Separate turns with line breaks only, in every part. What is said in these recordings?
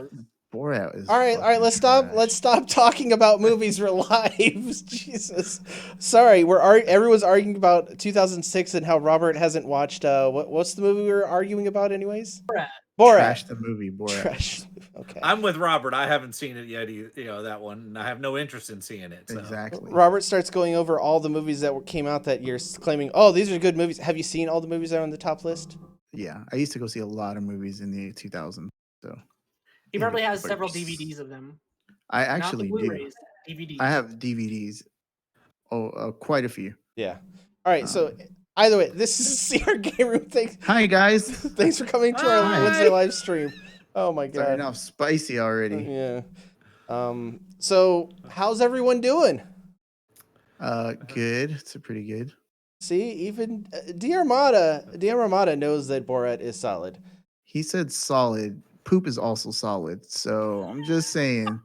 those.
Borat is.
All right. Let's stop. Let's stop talking about movies or lives. Jesus. Sorry, everyone's arguing about 2006 and how Robert hasn't watched. What's the movie we were arguing about, anyways? Borat.
Trash the movie, Borat.
Trash. Okay.
I'm with Robert. I haven't seen it yet. That one. And I have no interest in seeing it. So.
Exactly.
Robert starts going over all the movies that came out that year, claiming, "Oh, these are good movies." Have you seen all the movies that are on the top list?
Yeah, I used to go see a lot of movies in the 2000s. So
He probably has several DVDs of them.
I actually
Not the
do.
Blu-rays, DVDs.
I have DVDs. Quite a few.
Yeah. All right. So either way, this is CR Game Room.
Hi guys.
Thanks for coming to our Wednesday live stream. Oh my god.
Starting off spicy already.
Yeah. So how's everyone doing?
Good. It's pretty good.
See, even D'Armata knows that Borat is solid.
He said solid. Poop is also solid. So I'm just saying.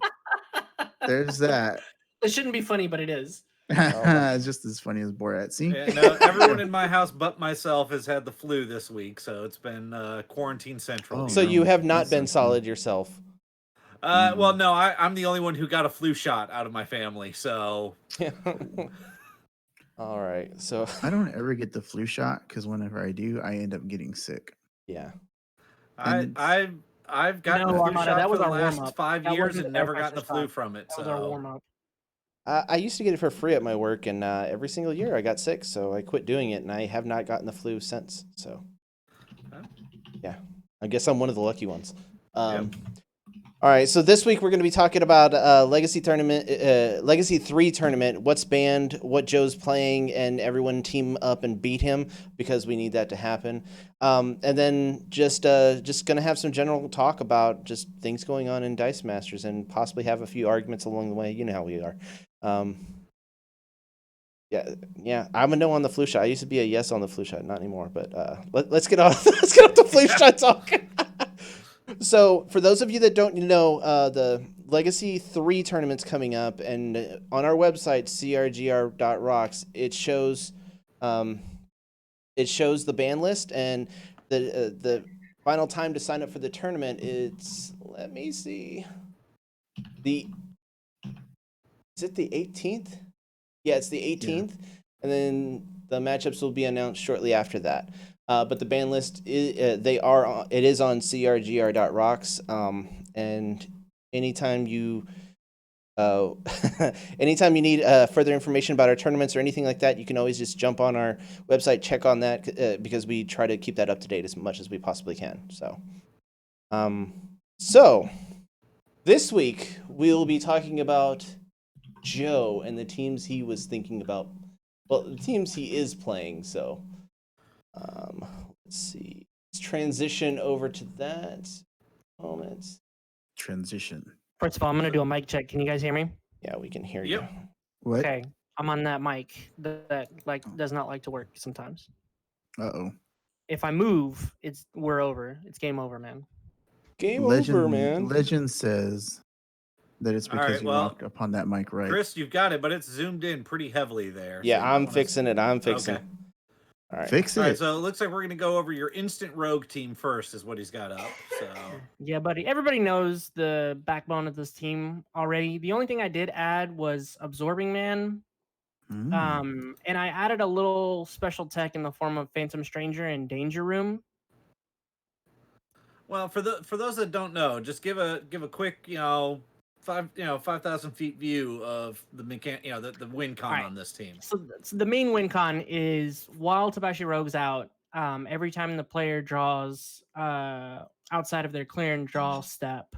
There's that.
It shouldn't be funny, but it is.
It's just as funny as Borat. See?
Yeah, no, everyone in my house but myself has had the flu this week, so it's been quarantine central.
Oh,
So you have not been solid yourself.
Well, no, I'm the only one who got a flu shot out of my family, so.
All right, so
I don't ever get the flu shot because whenever I do, I end up getting sick.
Yeah.
I've gotten the flu
Armada,
shot
that
for
was
the
our
last
warm-up.
5
That
years
wasn't
and
the
never
air
gotten the
pressure
flu
shot.
from it.
That was our
So
warm-up.
I used to get it for free at my work, and every single year I got sick, so I quit doing it, and I have not gotten the flu since. So, yeah, I guess I'm one of the lucky ones.
Yep.
All right, so this week we're going to be talking about Legacy tournament, Legacy 3 tournament. What's banned, what Joe's playing, and everyone team up and beat him because we need that to happen. And then just going to have some general talk about just things going on in Dice Masters and possibly have a few arguments along the way. You know how we are. Yeah. I'm a no on the flu shot. I used to be a yes on the flu shot, not anymore. But let's get off the flu shot talk. So, for those of you that don't know, the Legacy 3 tournament's coming up, and on our website, crgr.rocks, it shows the ban list, and the final time to sign up for the tournament. Let me see, is it the 18th? Yeah, it's the 18th, and then the matchups will be announced shortly after that. But the ban list it is on crgr.rocks, and anytime you need further information about our tournaments or anything like that, you can always just jump on our website, check on that, because we try to keep that up to date as much as we possibly can. So this week we'll be talking about Joe and the teams he was thinking about. Well, the teams he is playing. So. Let's see. Let's transition over to that moment.
Transition.
First of all, I'm going to do a mic check. Can you guys hear me?
Yeah, we can hear
Yep.
you.
What?
Okay. I'm on that mic that does not like to work sometimes.
Uh-oh.
If I move, we're over. It's game over, man.
Game over, man.
Legend says that it's because you walked upon that mic, right?
Chris, you've got it, but it's zoomed in pretty heavily there.
Yeah,
so
I'm fixing it.
Okay.
All right.
Fix it.
All right, so it looks like we're going to go over your instant rogue team first, is what he's got up. So
Yeah, buddy. Everybody knows the backbone of this team already. The only thing I did add was Absorbing Man. And I added a little special tech in the form of Phantom Stranger and Danger Room.
Well, for those that don't know, just give a quick 5,000 feet view of the win con on this team.
So the main win con is while Tabashi Rogue's out, every time the player draws outside of their clear and draw step,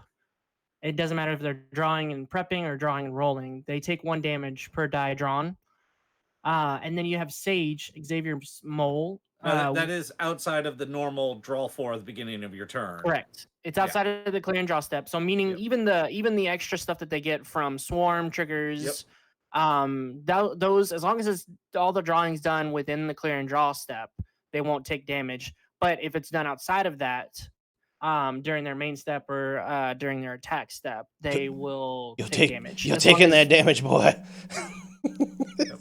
it doesn't matter if they're drawing and prepping or drawing and rolling, they take 1 damage per die drawn. And then you have Sage, Xavier's Mole.
That is outside of the normal draw 4 at the beginning of your turn.
Correct. It's outside of the clear and draw step. So meaning even the extra stuff that they get from swarm triggers, those, as long as all the drawing's done within the clear and draw step, they won't take damage. But if it's done outside of that, during their main step or during their attack step, they will take damage.
You're taking that damage, boy.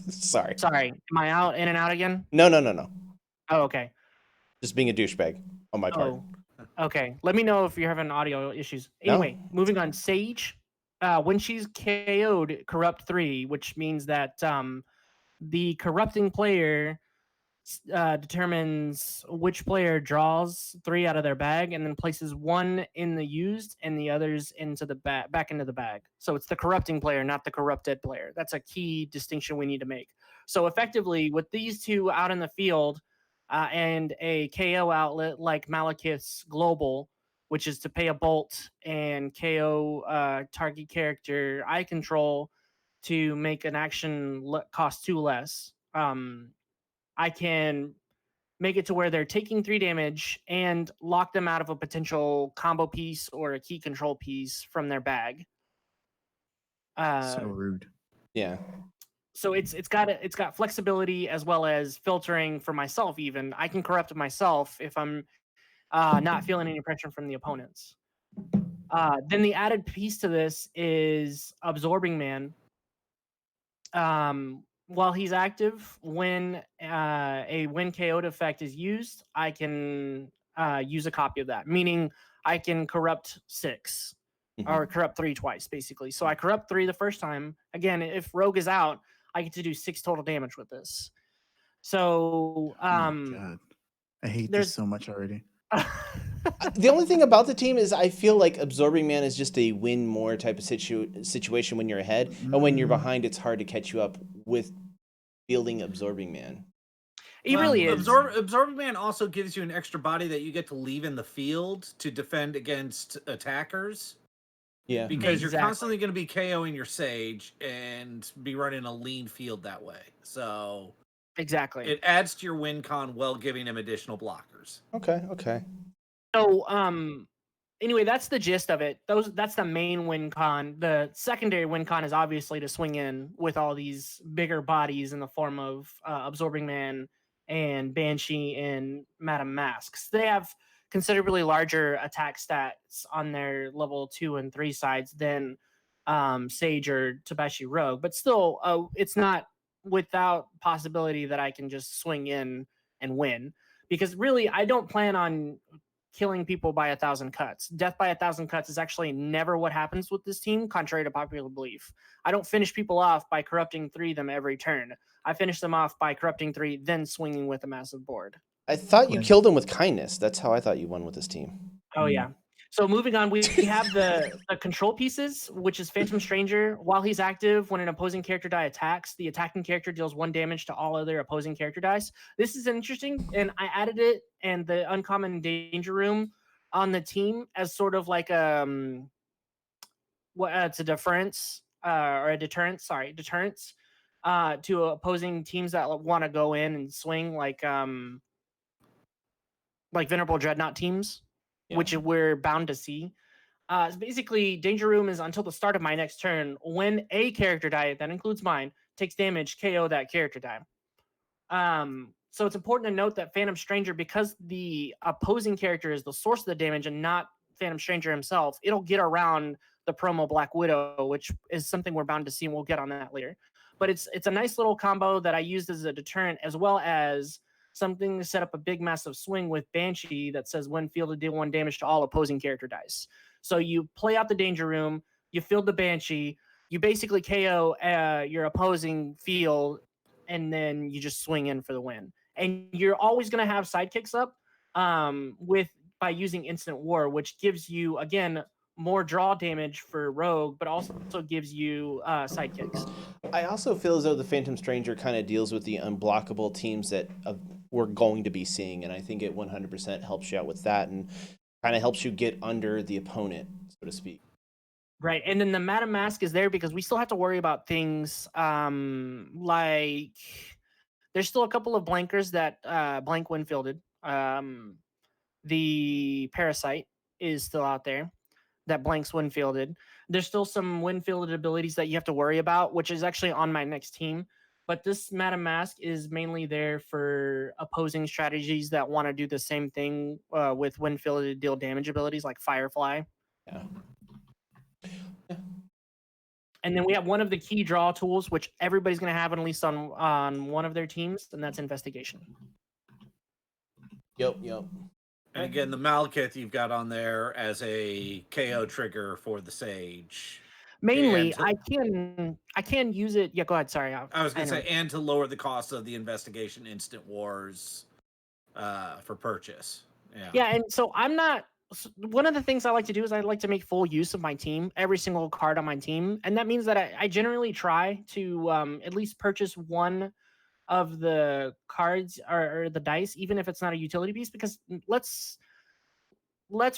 Sorry.
Am I in and out again?
No.
Oh, okay.
Just being a douchebag on my part.
Okay, let me know if you're having audio issues.
No.
Anyway, moving on. Sage, when she's KO'd, corrupt 3, which means that the corrupting player determines which player draws 3 out of their bag and then places 1 in the used and the others into the back into the bag. So it's the corrupting player, not the corrupted player. That's a key distinction we need to make. So effectively, with these 2 out in the field and a KO outlet like Malekith's Global, which is to pay a bolt and KO target character I control to make an action cost 2 less. I can make it to where they're taking 3 damage and lock them out of a potential combo piece or a key control piece from their bag.
So rude.
Yeah.
So it's got flexibility as well as filtering for myself. Even I can corrupt myself if I'm not feeling any pressure from the opponents. Then the added piece to this is Absorbing Man. While he's active, when a win KO'd effect is used, I can use a copy of that, meaning I can corrupt 6 or corrupt 3 twice, basically. So I corrupt 3 the first time. Again, if Rogue is out, I get to do 6 total damage with this. So,
Oh my God. I hate this so much already.
The only thing about the team is I feel like Absorbing Man is just a win more type of situation when you're ahead, and when you're behind, it's hard to catch you up with fielding Absorbing Man.
He really is.
Absorbing Man also gives you an extra body that you get to leave in the field to defend against attackers.
Yeah.
Because you're constantly going to be KOing your Sage and be running a lean field that way. So
exactly,
it adds to your win con while giving him additional blockers.
Okay.
So anyway, that's the gist of it. That's the main win con. The secondary win con is obviously to swing in with all these bigger bodies in the form of Absorbing Man and Banshee and Madame Masks. They have considerably larger attack stats on their level 2 and 3 sides than Sage or Tabashi Rogue, but still, it's not without possibility that I can just swing in and win. Because really, I don't plan on killing people by 1,000 cuts. Death by 1,000 cuts is actually never what happens with this team, contrary to popular belief. I don't finish people off by corrupting 3 them every turn. I finish them off by corrupting 3, then swinging with a massive board.
I thought you killed him with kindness. That's how I thought you won with this team.
Oh, yeah. So moving on, we have the control pieces, which is Phantom Stranger. While he's active, when an opposing character die attacks, the attacking character deals 1 damage to all other opposing character dice. This is interesting, and I added it and the uncommon danger room on the team as sort of like it's a deterrence to opposing teams that want to go in and swing like Venerable Dreadnought teams, which we're bound to see. Basically, Danger Room is until the start of my next turn. When a character die, that includes mine, takes damage, KO that character die. So it's important to note that Phantom Stranger, because the opposing character is the source of the damage and not Phantom Stranger himself, it'll get around the promo Black Widow, which is something we're bound to see, and we'll get on that later. But it's a nice little combo that I used as a deterrent, as well as something to set up a big, massive swing with Banshee that says when fielded, deal 1 damage to all opposing character dice. So you play out the Danger Room, you field the Banshee, you basically KO your opposing field, and then you just swing in for the win. And you're always going to have sidekicks up by using Instant War, which gives you, again, more draw damage for Rogue, but also gives you sidekicks.
I also feel as though the Phantom Stranger kind of deals with the unblockable teams that we're going to be seeing, and I think it 100% helps you out with that and kind of helps you get under the opponent, so to speak.
Right, and then the Madame Mask is there because we still have to worry about things like there's still a couple of blankers that blank when fielded. The Parasite is still out there that blanks when fielded. There's still some when fielded abilities that you have to worry about, which is actually on my next team. But this Madame Mask is mainly there for opposing strategies that want to do the same thing with when fielded deal damage abilities like Firefly.
Yeah.
And then we have one of the key draw tools, which everybody's going to have at least on one of their teams, and that's Investigation.
Yep.
And again, the Malekith you've got on there as a KO trigger for the Sage.
Mainly,
And
I can use it. Yeah, go ahead. Sorry,
I was going to say,
interrupted.
and to lower the cost of the investigation instant wars for purchase. Yeah.
Yeah, and so I'm not. One of the things I like to do is I like to make full use of my team, every single card on my team, and that means that I generally try to at least purchase one of the cards or the dice, even if it's not a utility piece, because let's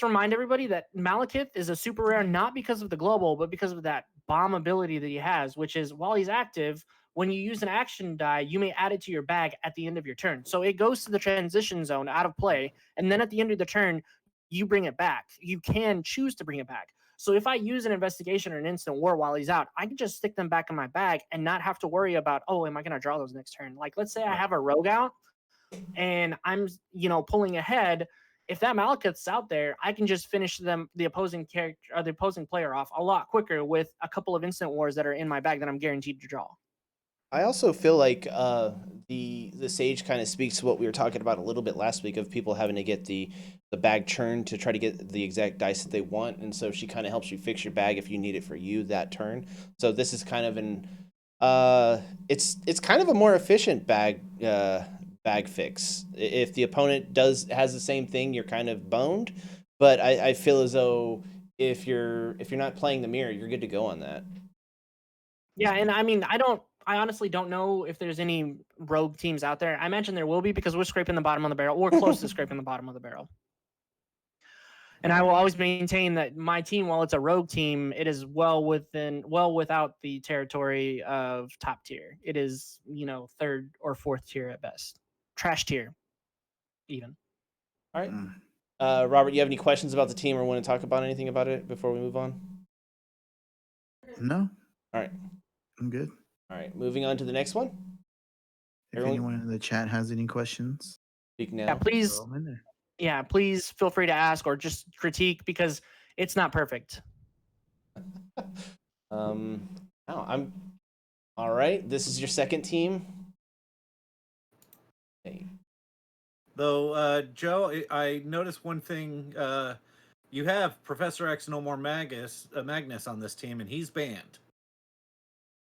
remind everybody that Malekith is a super rare not because of the global, but because of that bomb ability that he has, which is while he's active, when you use an action die, you may add it to your bag at the end of your turn. So it goes to the transition zone out of play, and then at the end of the turn, you bring it back. You can choose to bring it back. So if I use an investigation or an instant war while he's out, I can just stick them back in my bag and not have to worry about, oh, am I going to draw those next turn? Like, let's say I have a rogue out and I'm, pulling ahead. If that Malekith's out there, I can just finish the opposing character or the opposing player off a lot quicker with a couple of instant wars that are in my bag that I'm guaranteed to draw.
I also feel like the Sage kind of speaks to what we were talking about a little bit last week of people having to get the bag churned to try to get the exact dice that they want, and so she kind of helps you fix your bag if you need it for you that turn. So this is kind of an it's kind of a more efficient bag fix. If the opponent has the same thing, you're kind of boned. But I feel as though if you're not playing the mirror, you're good to go on that.
Yeah, and I mean, I honestly don't know if there's any rogue teams out there. I imagine there will be because we're scraping the bottom of the barrel. We're close to scraping the bottom of the barrel. And I will always maintain that my team, while it's a rogue team, it is well without the territory of top tier. It is, third or fourth tier at best. Trash tier, even.
All right. Robert, you have any questions about the team or want to talk about anything about it before we move on?
No.
All right.
I'm good.
All right. Moving on to the next one.
If anyone in the chat has any questions,
speak now.
Yeah, please.
throw them in there.
Yeah, please feel free to ask or just critique because it's not perfect.
I'm all right. This is your second team. Hey.
Though, Joe, I noticed one thing. You have Professor X No More Magnus on this team, and he's banned.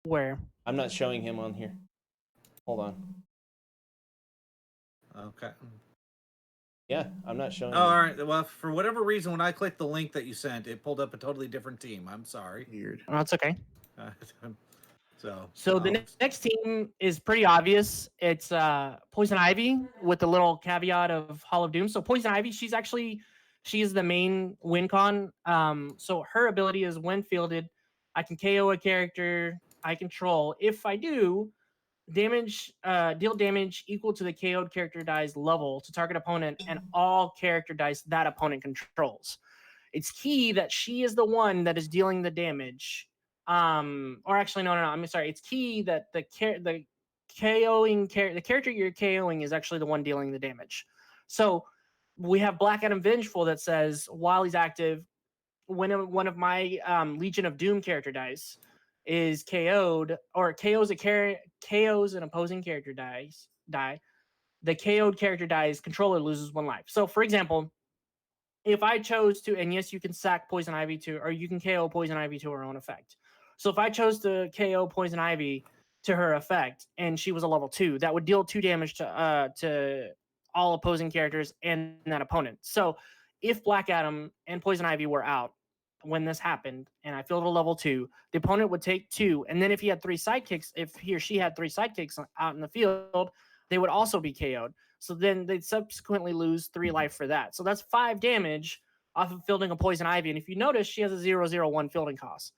Where?
I'm not showing him on here. Hold on.
Okay.
Yeah, I'm not showing.
Oh, all right. Well, for whatever reason, when I clicked the link that you sent, it pulled up a totally different team. I'm sorry.
Weird.
Oh, that's okay.
So
the next team is pretty obvious. It's Poison Ivy with the little caveat of Hall of Doom. So Poison Ivy, she is the main win con. So her ability is when fielded, I can KO a character I control. If I do, deal damage equal to the KO'd character dice level to target opponent and all character dice that opponent controls. It's key that she is the one that is dealing the damage. Or actually, no. I'm sorry. It's key that the character you're KOing is actually the one dealing the damage. So we have Black Adam Vengeful that says while he's active, when one of my Legion of Doom character dice is KO'd or KOs an opposing character die, the KO'd character dies controller loses 1 life. So for example, if I chose to, and yes, you can sack Poison Ivy or you can KO Poison Ivy to her own effect. So if I chose to KO Poison Ivy to her effect and she was a level 2, that would deal 2 damage to all opposing characters and that opponent. So if Black Adam and Poison Ivy were out when this happened and I filled a level 2, the opponent would take 2. And then if he had 3 sidekicks, if he or she had 3 sidekicks out in the field, they would also be KO'd. So then they'd subsequently lose 3 life for that. So that's 5 damage off of fielding a Poison Ivy. And if you notice, she has a 0/0/1 fielding cost.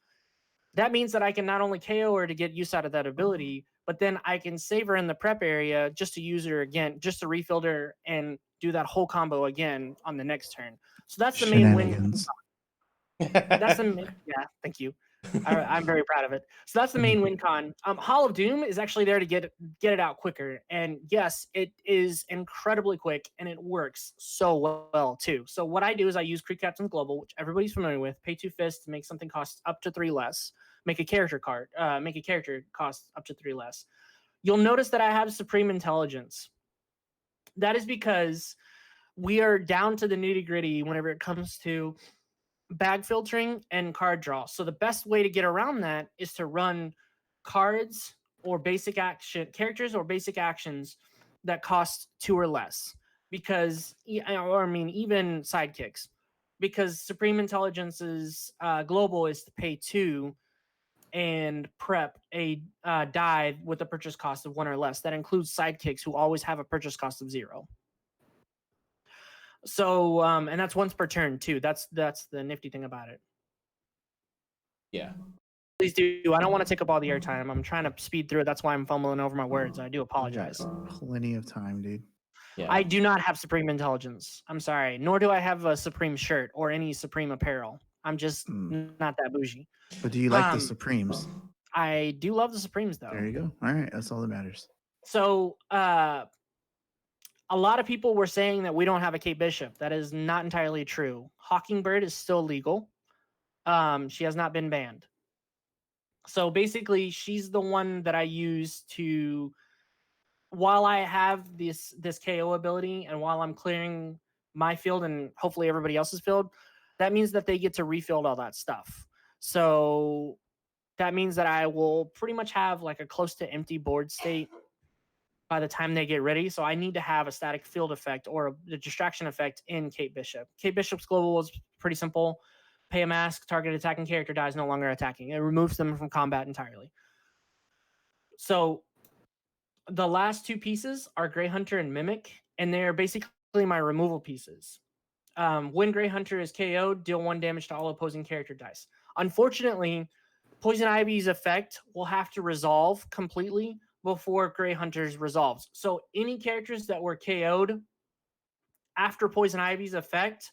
That means that I can not only KO her to get use out of that ability, but then I can save her in the prep area just to use her again, just to refill her and do that whole combo again on the next turn. So that's the main win. Yeah, thank you. I'm very proud of it. So that's the main win con. Hall of Doom is actually there to get it out quicker. And yes, it is incredibly quick and it works so well too. So what I do is I use Creek Captain's Global, which everybody's familiar with. Pay 2 fists to make something cost up to 3 less. Make a character cost up to 3 less. You'll notice that I have Supreme Intelligence. That is because we are down to the nitty gritty whenever it comes to bag filtering and card draw. So the best way to get around that is to run cards or basic action characters or basic actions that cost 2 or less. Because, or I mean, even sidekicks, because Supreme Intelligence's global is to pay 2 and prep a die with a purchase cost of 1 or less. That includes sidekicks who always have a purchase cost of 0. So, and that's once per turn too. That's the nifty thing about it.
Yeah.
Please do. I don't want to take up all the airtime. I'm trying to speed through it. That's why I'm fumbling over my words. I do
You got
apologize.
plenty of time, dude.
Yeah.
I do not have Supreme Intelligence. I'm sorry. Nor do I have a Supreme shirt or any Supreme apparel. I'm just not that bougie.
But do you like the
Um,
Supremes?
I do love the Supremes
There
though.
you go. All right, that's all that matters.
So, a lot of people were saying that we don't have a Kate Bishop. That is not entirely true. Hawkingbird is still legal. She has not been banned. So basically, she's the one that I use to, while I have this KO ability and while I'm clearing my field and hopefully everybody else's field, that means that they get to refill all that stuff. So that means that I will pretty much have like a close to empty board state by the time they get ready. So I need to have a static field effect or a distraction effect in Kate Bishop. Kate Bishop's global was pretty simple. Pay a mask, target attacking character dies no longer attacking. It removes them from combat entirely. So the last 2 pieces are Grey Hunter and Mimic, and they're basically my removal pieces. When Grey Hunter is KO'd, deal 1 damage to all opposing character dice. Unfortunately, Poison Ivy's effect will have to resolve completely before Grey Hunter's resolves. So any characters that were KO'd after Poison Ivy's effect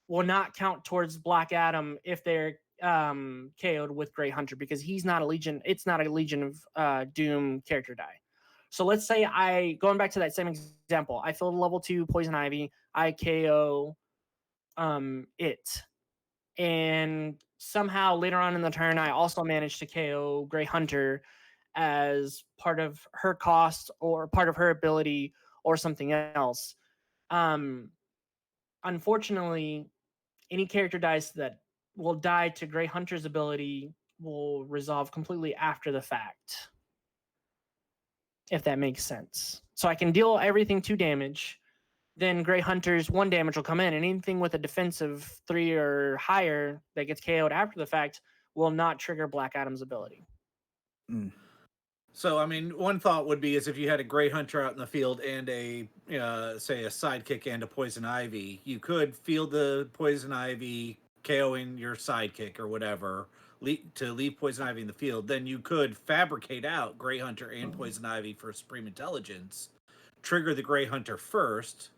will not count towards Black Adam if they're KO'd with Grey Hunter, because he's not a Legion. It's not a Legion of Doom character die. So let's say going back to that same example, I filled a level 2 Poison Ivy, I KO it. And somehow later on in the turn, I also managed to KO Grey Hunter as part of her cost or part of her ability or something else. Unfortunately, any character dice that will die to Grey Hunter's ability will resolve completely after the fact, if that makes sense. So I can deal everything 2 damage, then Grey Hunter's 1 damage will come in, and anything with a defense of 3 or higher that gets KO'd after the fact will not trigger Black Adam's ability.
So, I mean, one thought would be is if you had a Grey Hunter out in the field and a, say, a sidekick and a Poison Ivy, you could field the Poison Ivy, KOing your sidekick or whatever, to leave Poison Ivy in the field. Then you could fabricate out Grey Hunter and Poison Ivy for Supreme Intelligence, trigger the Grey Hunter first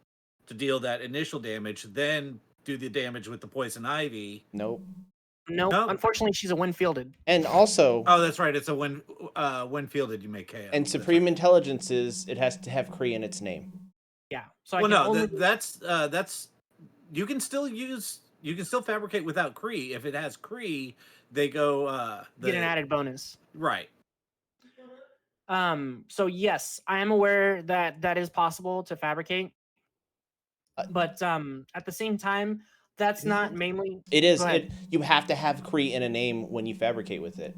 to deal that initial damage, then do the damage with the Poison Ivy.
Nope.
Nope.
No.
Unfortunately, she's a win fielded.
And also,
Oh, that's right. It's a when fielded, you make KO.
and
That's
Supreme
right.
Intelligence is it has to have Kree in its name.
Yeah. So
Well,
I can
no,
only
that's you can still fabricate without Kree. If it has Kree, they go
get an added bonus.
right.
So yes, I am aware that that is possible to fabricate, but at the same time, that's not mainly.
It is.
Go ahead.
You have to have Kree in a name when you fabricate with it.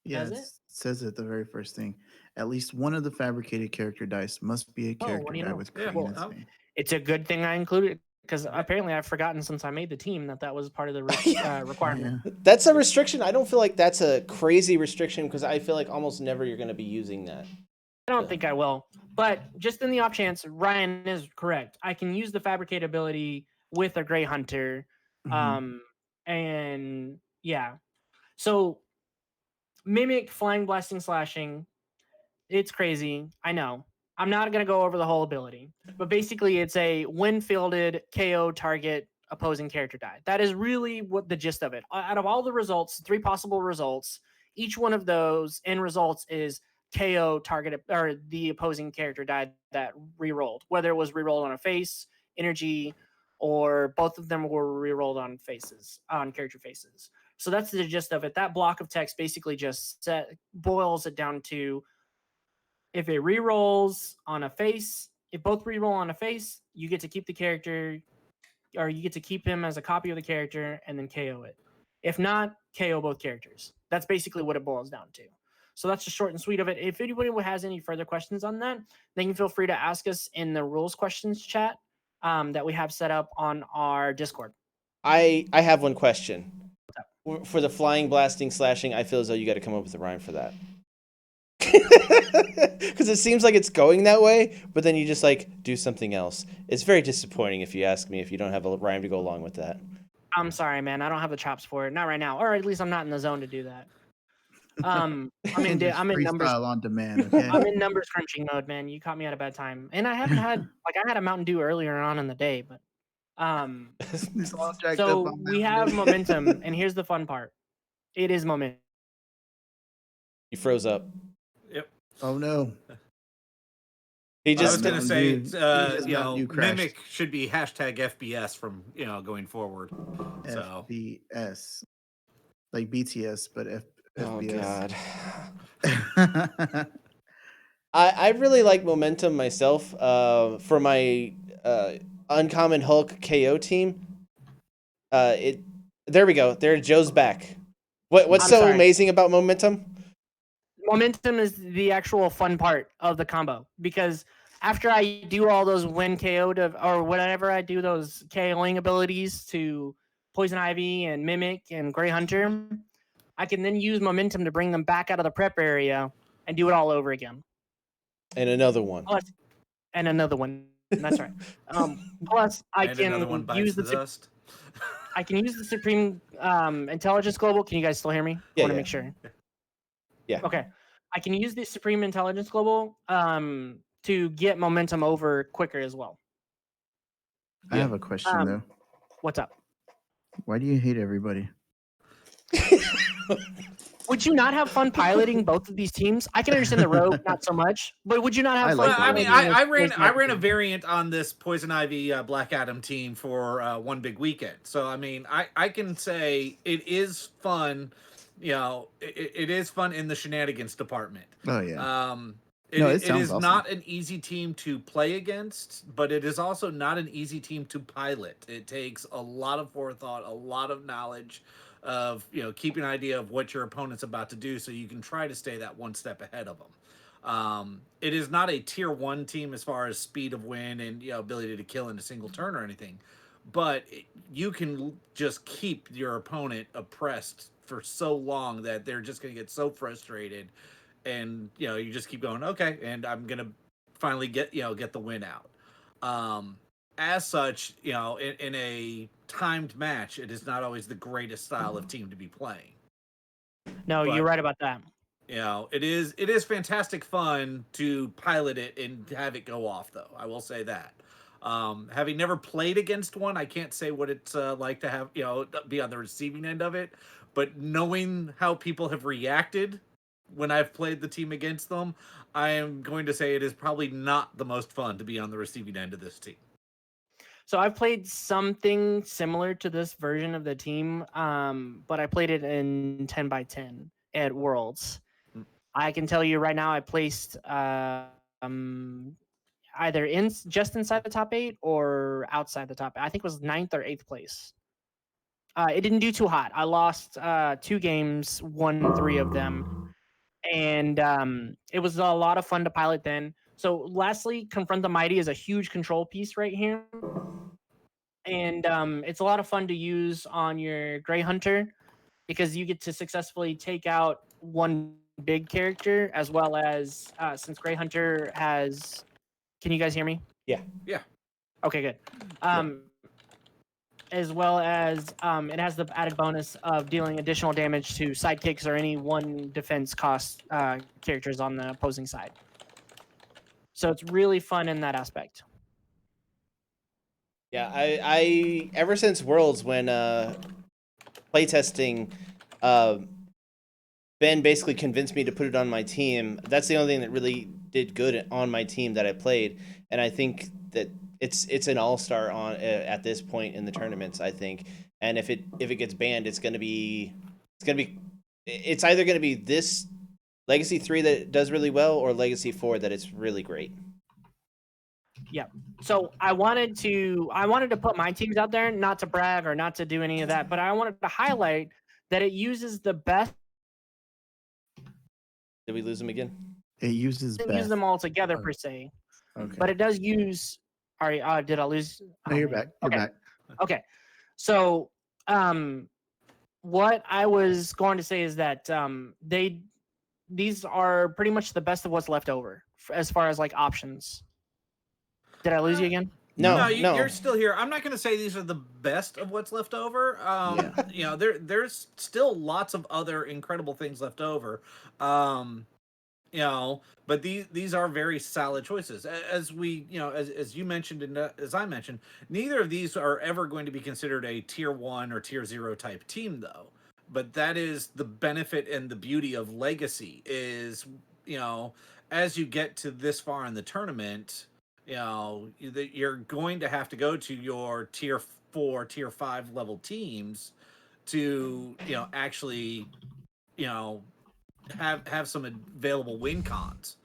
Yeah,
Does
it
it?
says it the very first thing. At least one of the fabricated character dice must be a
Oh,
character
what do you
die
know?
with
Yeah,
Kree
well,
in its name.
It's a good thing I included, because apparently I've forgotten since I made the team that was part of the requirement.
Yeah.
That's a restriction. I don't feel like that's a crazy restriction because I feel like almost never you're going to be using that.
I don't think I will, but just in the off chance, Ryan is correct. I can use the fabricate ability with a Grey Hunter, and yeah. So Mimic, Flying, Blasting, Slashing. It's crazy. I know. I'm not going to go over the whole ability, but basically it's a when fielded KO target opposing character die. That is really what the gist of it. Out of all the results, 3 possible results, each one of those end results is KO target or the opposing character die that re-rolled, whether it was re-rolled on a face, energy, or both of them were re-rolled on character faces. So that's the gist of it. That block of text basically just boils it down to, if it re-rolls on a face, If both reroll on a face, you get to keep the character, or you get to keep him as a copy of the character and then KO it. If not, KO both characters. That's basically what it boils down to. So that's the short and sweet of it. If anybody has any further questions on that, they can feel free to ask us in the rules questions chat that we have set up on our Discord.
I have one question. For the flying, blasting, slashing, I feel as though you got to come up with a rhyme for that. Because it seems like it's going that way, but then you just like do something else. It's very disappointing if you ask me if you don't have a rhyme to go along with that.
I'm sorry, man. I don't have the chops for it. Not right now, or at least I'm not in the zone to do that. I'm in
Just
I'm in numbers.
freestyle on demand. Okay.
I'm in numbers crunching mode, man. You caught me at a bad time, and I haven't had I had a Mountain Dew earlier on in the day, but
He's all jacked up
so
on
we
Mountain
have
Dew.
momentum, and here's the fun part. It is momentum.
He froze up.
Yep.
Oh no.
He
I was
just
gonna
Mountain
say,
Dew. He just Mountain Dew crashed.
Mimic should be hashtag FBS from going forward. So
FBS, like BTS, but
oh
FBS.
god. I really like momentum myself. For my Uncommon Hulk KO team. There we go. There, Joe's back. What's
I'm
so
sorry.
amazing about momentum?
Momentum is the actual fun part of the combo, because after I do all those win KO or whatever I do those KOing abilities to Poison Ivy and Mimic and Grey Hunter, I can then use momentum to bring them back out of the prep area and do it all over again.
And another one.
Plus, and another one. That's right. Plus, I
and another one
can
bites
use
the
the
dust.
I can use the Supreme Intelligence Global. Can you guys still hear me?
Yeah,
I want to
yeah.
make sure.
Yeah.
Okay. I can use the Supreme Intelligence Global to get momentum over quicker as well.
I have a question though.
What's up?
Why do you hate everybody?
Would you not have fun piloting both of these teams? I can understand the Rogue, not so much, but would you not have
I
fun?
like
Well, I mean,
piloting
I
this
ran
Poison
I
Ivy
ran a
team?
variant on this Poison Ivy Black Adam team for one big weekend. So I mean, I can say it is fun. It is fun in the shenanigans department.
Oh yeah.
It,
No,
it
it sounds
is
awesome.
not an easy team to play against, but it is also not an easy team to pilot. It takes a lot of forethought, a lot of knowledge of keeping an idea of what your opponent's about to do, so you can try to stay that one step ahead of them. It is not a tier 1 team as far as speed of win and ability to kill in a single turn or anything, but you can just keep your opponent oppressed for so long that they're just going to get so frustrated, and you just keep going, okay, and I'm going to finally get the win out. As such, in a timed match, it is not always the greatest style of team to be playing.
No,
But
you're right about that.
it is fantastic fun to pilot it and have it go off, though. I will say that. Having never played against one, I can't say what it's like to have be on the receiving end of it. But knowing how people have reacted when I've played the team against them, I am going to say it is probably not the most fun to be on the receiving end of this team.
So I've played something similar to this version of the team, but I played it in 10 by 10 at Worlds. I can tell you right now, I placed either just inside the top 8 or outside the top 8. I think it was 9th or 8th place. It didn't do too hot. I lost 2 games, won 3 of them, and it was a lot of fun to pilot then. So lastly, Confront the Mighty is a huge control piece right here. And it's a lot of fun to use on your Grey Hunter, because you get to successfully take out one big character, as well as since Grey Hunter has... Can you guys hear me?
Yeah.
Okay, good. As well as it has the added bonus of dealing additional damage to sidekicks or any one defense cost characters on the opposing side. So it's really fun in that aspect.
Yeah, I ever since Worlds, when playtesting, Ben basically convinced me to put it on my team. That's the only thing that really did good on my team that I played, and I think that it's an all-star on at this point in the tournaments, I think. And if it gets banned, it's either gonna be this Legacy 3 that does really well, or Legacy 4 that it's really great.
So I wanted to put my teams out there, not to brag or not to do any of that, but I wanted to highlight that it uses the best.
Did we lose him again?
It uses
Doesn't use
Beth.
them all together
Oh.
per se,
Okay.
but it does use. All right, did I lose?
No,
Oh,
you're
man.
back. You're
Okay.
back.
Okay. So, what I was going to say is that these are pretty much the best of what's left over as far as like options. Did I lose you again?
No,
you're still here. I'm not going to say these are the best of what's left over. You know, there's still lots of other incredible things left over. You know, but these are very solid choices. As we, you know, as you mentioned and as I mentioned, neither of these are ever going to be considered a tier 1 or tier 0 type team, though. But that is the benefit and the beauty of Legacy is, you know, as you get to this far in the tournament, you know, you're going to have to go to your tier 4, tier 5 level teams to, you know, actually, you know, have some available win cons.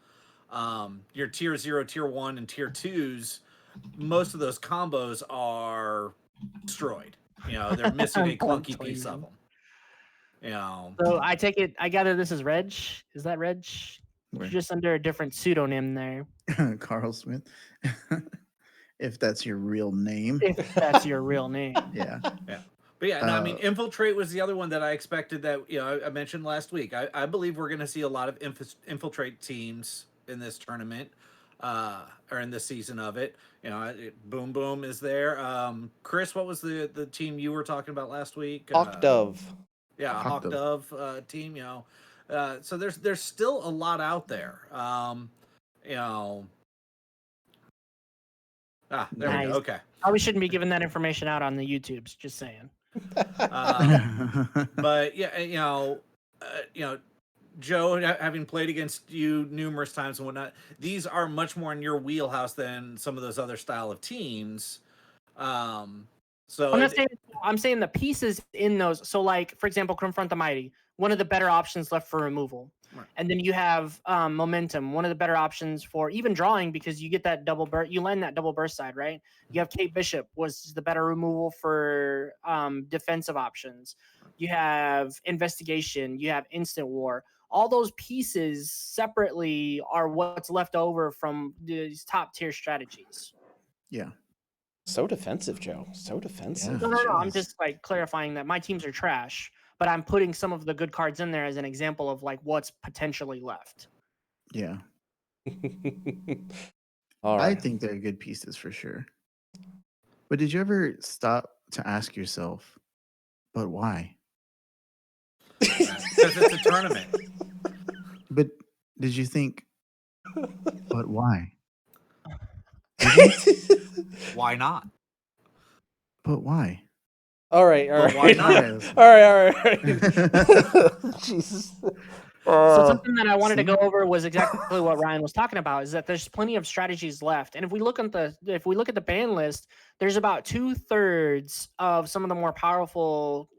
Your tier 0, tier 1, and tier 2s, most of those combos are destroyed. You know, they're missing a clunky piece of them. You know.
So I take it. I gather this is Reg. Is that Reg?
Where?
You're just under a different pseudonym there.
Carl Smith. If that's your real name.
If that's your real name.
Yeah.
Yeah. But yeah, no, I mean, Infiltrate was the other one that I expected that, you know, I mentioned last week. I believe we're going to see a lot of Infiltrate teams in this tournament, or in this season of it. You know, Boom Boom is there. Chris, what was the team you were talking about last week?
Hawk Dove.
Yeah, Hawk Dove team, you know. So there's still a lot out there. You know. There we go. Okay.
Probably shouldn't be giving that information out on the YouTubes. Just saying.
But yeah, you know, Joe, having played against you numerous times and whatnot, these are much more in your wheelhouse than some of those other style of teams. So
I'm saying the pieces in those. So, like for example, Confront the Mighty, one of the better options left for removal.
Right.
And then you have Momentum, one of the better options for even drawing because you get that double burst. You land that double burst side, right? You have Kate Bishop was the better removal for defensive options. You have Investigation. You have Instant War. All those pieces separately are what's left over from these top tier strategies.
Yeah.
So defensive, Joe. So defensive.
Yeah.
No. I'm just like clarifying that my teams are trash, but I'm putting some of the good cards in there as an example of like what's potentially left.
Yeah.
All right.
I think they're good pieces for sure. But did you ever stop to ask yourself, but why?
because it's a tournament.
But did you think, but why?
Why not?
But why?
All right.
But why not?
All right. Jesus.
So something that I wanted to go over was exactly what Ryan was talking about, is that there's plenty of strategies left. And if we look at the ban list, there's about 2/3 of some of the more powerful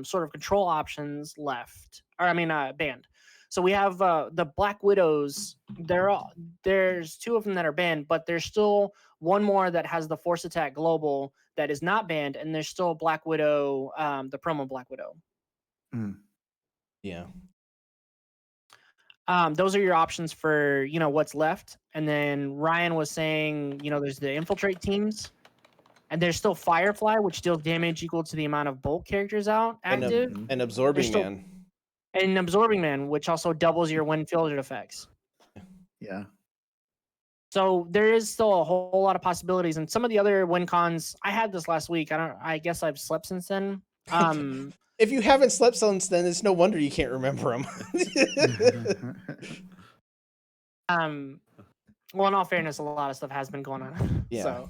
sort of control options left. Or I mean banned. So we have the Black Widows. There's 2 of them that are banned, but there's still one more that has the Force Attack Global that is not banned, and there's still Black Widow, the promo Black Widow.
Yeah.
Those are your options for, you know, what's left. And then Ryan was saying, you know, there's the Infiltrate teams, and there's still Firefly, which deals damage equal to the amount of bulk characters out active,
And Absorbing
still-
Man.
and Absorbing Man, which also doubles your wind filtered effects.
Yeah.
So there is still a whole lot of possibilities, and some of the other win cons. I had this last week. I guess I've slept since then.
If you haven't slept since then, it's no wonder you can't remember them.
Well, in all fairness, a lot of stuff has been going on.
Yeah.
So,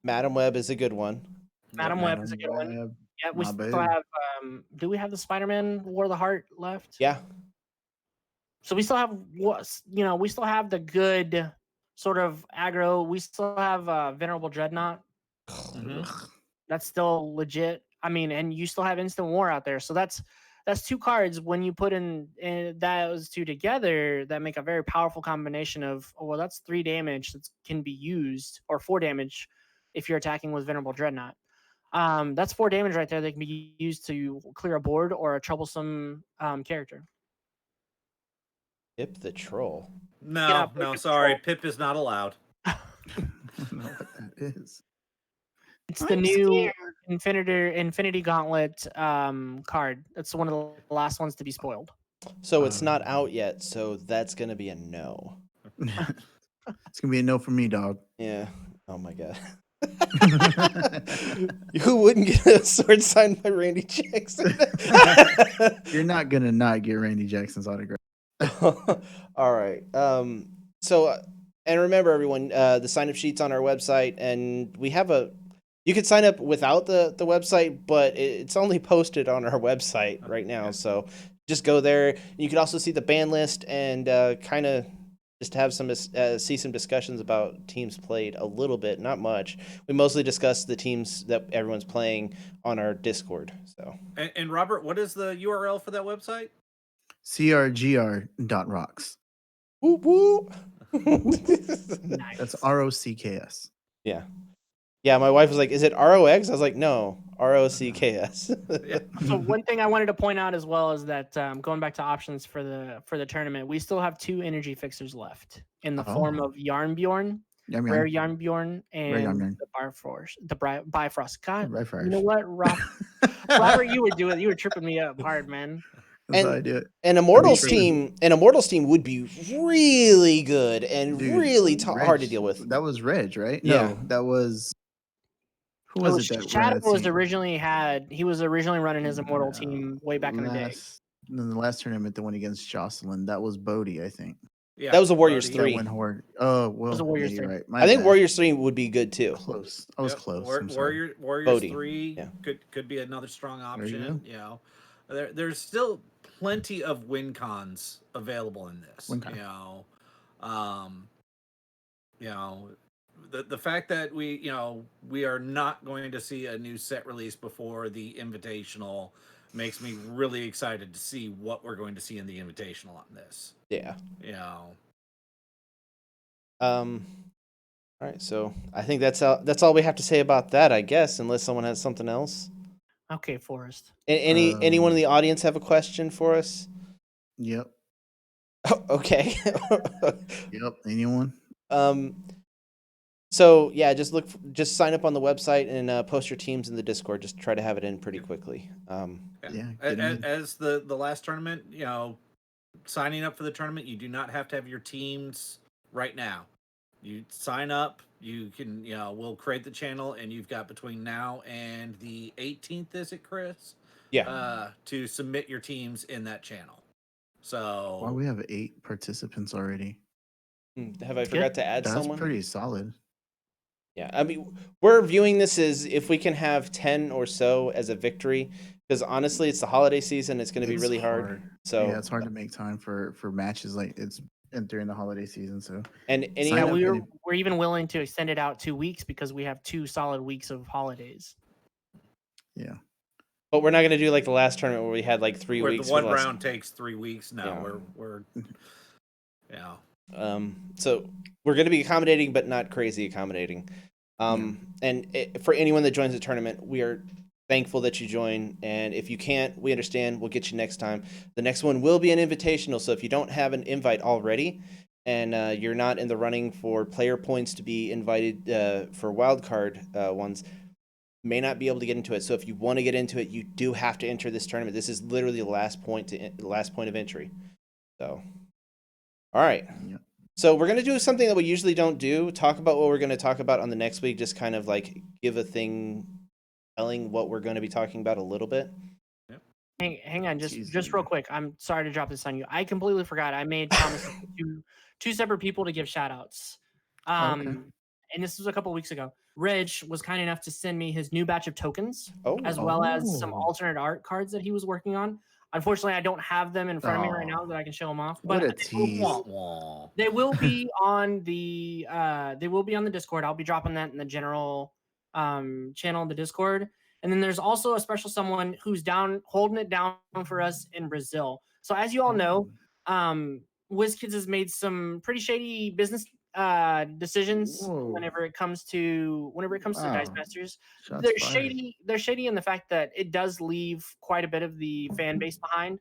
Madam Web is a good one.
Madam Web is a good one.
Web.
Yeah, we
My
still
bad.
have. Do we have the Spider-Man War of the Heart left?
Yeah.
So we still have we still have the good sort of aggro. We still have Venerable Dreadnought.
Mhm.
That's still legit. I mean, and you still have Instant War out there. So that's that's 2 cards. When you put in those 2 together, that make a very powerful combination of, oh, well, that's 3 damage that can be used, or 4 damage if you're attacking with Venerable Dreadnought. That's 4 damage right there that can be used to clear a board or a troublesome character.
Pip the Troll.
No,
Pip the
sorry.
Troll.
Pip is not allowed.
I don't know what that is.
It's the new Infinity Gauntlet card. It's one of the last ones to be spoiled.
So it's not out yet, so that's going to be a no.
It's gonna be a no for me, dog.
Yeah. Oh my god. Who wouldn't get a sword signed by Randy Jackson?
You're not gonna not get Randy Jackson's autograph.
All right. So, and remember, everyone, the sign up sheet's on our website, and we have you could sign up without the website, but it's only posted on our website right now. So just go there. You can also see the ban list and kind of just have see some discussions about teams played a little bit, not much. We mostly discuss the teams that everyone's playing on our Discord. So.
And Robert, what is the URL for that website?
crgr.rocks.
Whoop whoop.
Nice.
That's ROCKS.
Yeah. Yeah, my wife was like, "Is it ROX?" I was like, "No, ROCKS."
So one thing I wanted to point out as well is that going back to options for the tournament, we still have 2 energy fixers left in the form of Yarnbjorn, Rare Yarnbjorn, and the Bifrost. God, you know what, Robert, you were tripping me up hard, man.
That's how I do it.
An Immortals team would be really good and really hard to deal with.
That was Reg, right?
Yeah.
No, that was. Who was it that
Shadow
ran
he was originally running his Immortal team way back in the day.
In the last tournament, the one against Jocelyn, that was Bodie, I think.
Yeah,
that was a Warriors
Bodie.
3.
Oh, well,
was a Warriors
yeah, you're
3.
right.
I think Warriors 3 would be good too.
Close. I was close.
Warriors
Bodie.
3 could be another strong option. You know, there's still plenty of win cons available in this. You know, the fact that we are not going to see a new set release before the Invitational makes me really excited to see what we're going to see in the Invitational on this.
Yeah.
All
right, so I think that's all we have to say about that, I guess, unless someone has something else.
Okay, Forrest.
Anyone in the audience have a question for us?
Yep.
Oh, okay.
Yep. Anyone?
So yeah, just sign up on the website and post your teams in the Discord. Just try to have it in pretty quickly.
As the last tournament, signing up for the tournament, you do not have to have your teams right now. You sign up, you can, we'll create the channel, and you've got between now and the 18th, is it, Chris?
Yeah.
To submit your teams in that channel. So.
Well, we have 8 participants already.
Have I forgot to add someone?
That's pretty solid.
Yeah, I mean, we're viewing this as if we can have 10 or so as a victory, because honestly, it's the holiday season. It's going to be really hard. So
yeah, it's hard to make time for matches like it's during the holiday season. So
we're even willing to extend it out 2 weeks because we have 2 solid weeks of holidays.
Yeah,
but we're not going to do like the last tournament where we had like 3 weeks.
The one round takes 3 weeks. No,
yeah.
we're yeah.
So we're going to be accommodating, but not crazy accommodating. And for anyone that joins the tournament, we are thankful that you join. And if you can't, we understand. We'll get you next time. The next one will be an invitational. So if you don't have an invite already and you're not in the running for player points to be invited for wildcard ones, may not be able to get into it. So if you want to get into it, you do have to enter this tournament. This is literally the last point of entry. So, all right.
Yep.
So we're going to do something that we usually don't do, talk about what we're going to talk about on the next week, just kind of like give a thing telling what we're going to be talking about a little bit.
Yep.
Hang on, just real quick. I'm sorry to drop this on you. I completely forgot. I made promises to 2 separate people to give shout outs. And this was a couple weeks ago. Reg was kind enough to send me his new batch of tokens, as well as some alternate art cards that he was working on. Unfortunately, I don't have them in front of me right now that I can show them off. But
what a tease!
They will be on the Discord. I'll be dropping that in the general channel of the Discord. And then there's also a special someone who's down holding it down for us in Brazil. So as you all know, WizKids has made some pretty shady business decisions
Whoa.
whenever it comes to Dice
Wow.
Masters.
Shots
They're
fired.
shady in the fact that it does leave quite a bit of the fan base behind,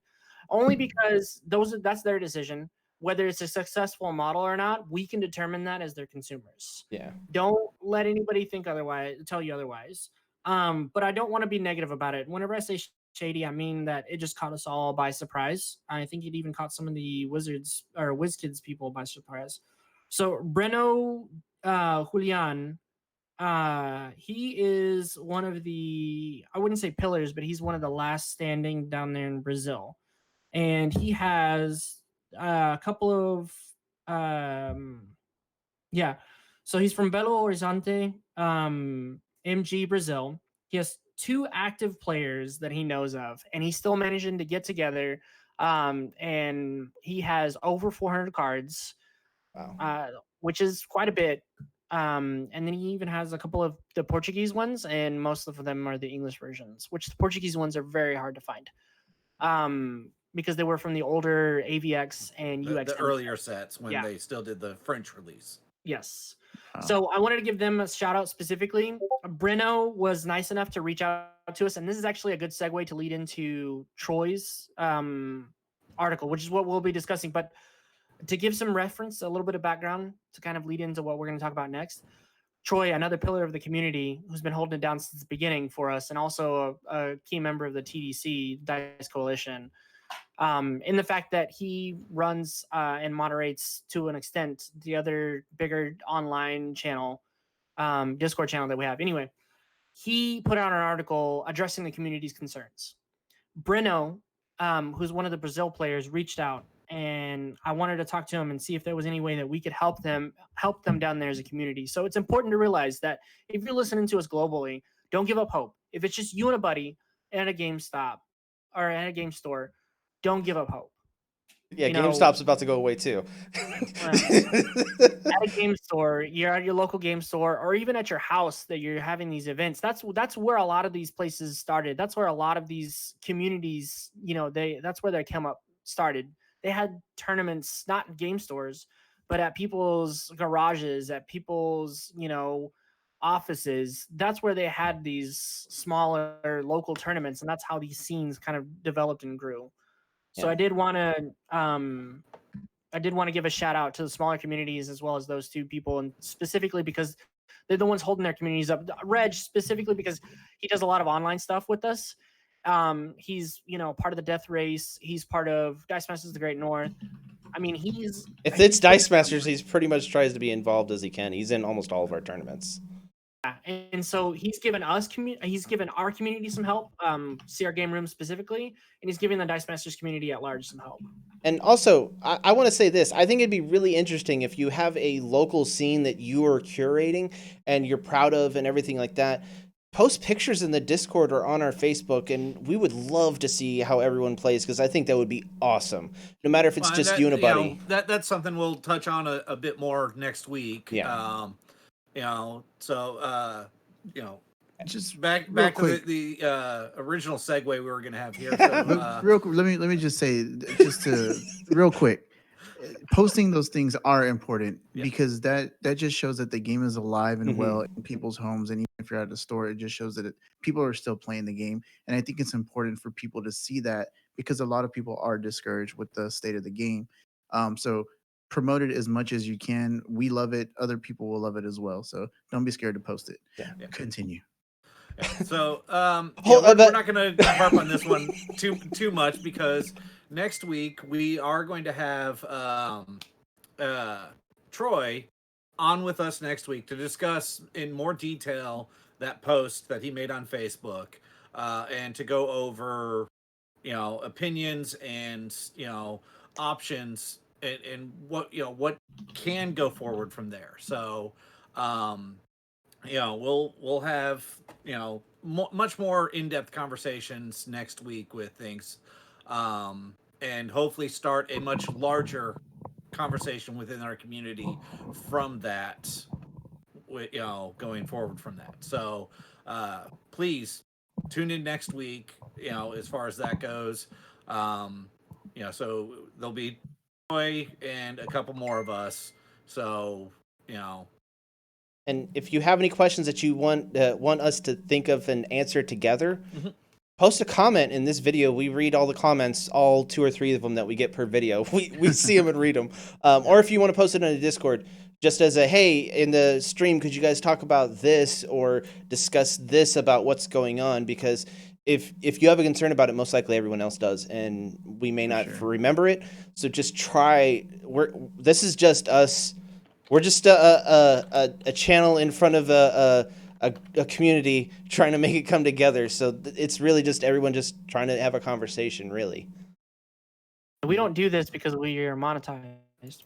only because that's their decision. Whether it's a successful model or not, we can determine that as their consumers.
Yeah.
Don't let anybody tell you otherwise. But I don't want to be negative about it. Whenever I say shady, I mean that it just caught us all by surprise. I think it even caught some of the Wizards or WizKids people by surprise. So Breno Julian, he is one of the, I wouldn't say pillars, but he's one of the last standing down there in Brazil. And he has a couple of yeah. So he's from Belo Horizonte, MG Brazil. He has 2 active players that he knows of, and he's still managing to get together. And he has over 400 cards,
Wow.
which is quite a bit. And then he even has a couple of the Portuguese ones, and most of them are the English versions, which the Portuguese ones are very hard to find. Because they were from the older AVX and UX.
The earlier sets when
Yeah.
they still did the French release.
Yes.
Wow.
So I wanted to give them a shout out specifically. Breno was nice enough to reach out to us, and this is actually a good segue to lead into Troy's article, which is what we'll be discussing. But to give some reference, a little bit of background to kind of lead into what we're going to talk about next. Troy, another pillar of the community who's been holding it down since the beginning for us, and also a key member of the TDC Dice Coalition. In the fact that he runs and moderates to an extent the other bigger online channel, Discord channel that we have. Anyway, he put out an article addressing the community's concerns. Breno, who's one of the Brazil players, reached out, and I wanted to talk to him and see if there was any way that we could help them down there as a community. So it's important to realize that if you're listening to us globally, don't give up hope. If it's just you and a buddy at a GameStop or at a game store, don't give up hope.
Yeah, GameStop's about to go away too.
At a game store, you're at your local game store, or even at your house that you're having these events. That's where a lot of these places started. That's where a lot of these communities, that's where they come up started. They had tournaments, not in game stores, but at people's garages, at people's, offices. That's where they had these smaller local tournaments, and that's how these scenes kind of developed and grew. So
Yeah.
I did want to give a shout out to the smaller communities as well as those 2 people, and specifically because they're the ones holding their communities up. Reg specifically because he does a lot of online stuff with us. He's part of the Death Race. He's part of Dice Masters of the Great North. I mean,
if it's Dice Masters, he's pretty much tries to be involved as he can. He's in almost all of our tournaments.
And so he's given our community some help, CR Game Room specifically, and he's giving the Dice Masters community at large some help.
And also, I want to say this. I think it'd be really interesting if you have a local scene that you are curating and you're proud of and everything like that. Post pictures in the Discord or on our Facebook, and we would love to see how everyone plays because I think that would be awesome. No matter if it's just you and a buddy.
That's something we'll touch on a bit more next week.
Yeah.
Just
back
real
to
quick.
the original segue we were gonna have here. So,
real quick, let me just say, just to real quick, posting those things are important because that just shows that the game is alive and well in people's homes, and even if you're at a store, it just shows that people are still playing the game. And I think it's important for people to see that because a lot of people are discouraged with the state of the game. So promote it as much as you can. We love it. Other people will love it as well. So don't be scared to post it.
Yeah.
Continue.
So
We're
not going to harp on this one too much because next week we are going to have Troy on with us next week to discuss in more detail that post that he made on Facebook and to go over opinions and options and what can go forward from there. So we'll have much more in-depth conversations next week with things and hopefully start a much larger conversation within our community from that going forward from that. So please tune in next week. As far as that goes, so there'll be Troy and a couple more of us. So
And if you have any questions that you want us to think of and answer together,
Mhm.
post a comment in this video. We read all the comments, all 2 or 3 of them that we get per video. We see them and read them. Or if you want to post it in a Discord, just as a, hey, in the stream, could you guys talk about this or discuss this about what's going on? Because if you have a concern about it, most likely everyone else does, and we may not remember it. So just try. This is just us. We're just a channel in front of a community trying to make it come together. So it's really just everyone just trying to have a conversation, really.
We don't do this because we are monetized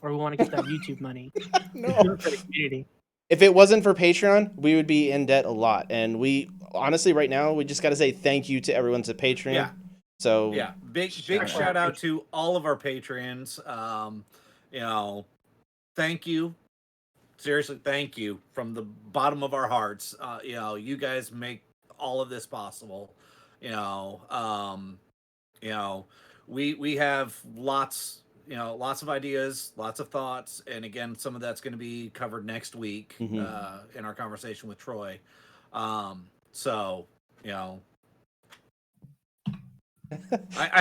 or we want to get that YouTube money.
No.
We do it for the community.
If it wasn't for Patreon, we would be in debt a lot. And we honestly, right now, we just got to say thank you to everyone's a Patreon.
Yeah.
So
yeah, big shout out to all of our patrons. Thank you. Seriously, thank you from the bottom of our hearts. You guys make all of this possible. We have lots of ideas, lots of thoughts, and again, some of that's going to be covered next week in our conversation with Troy. I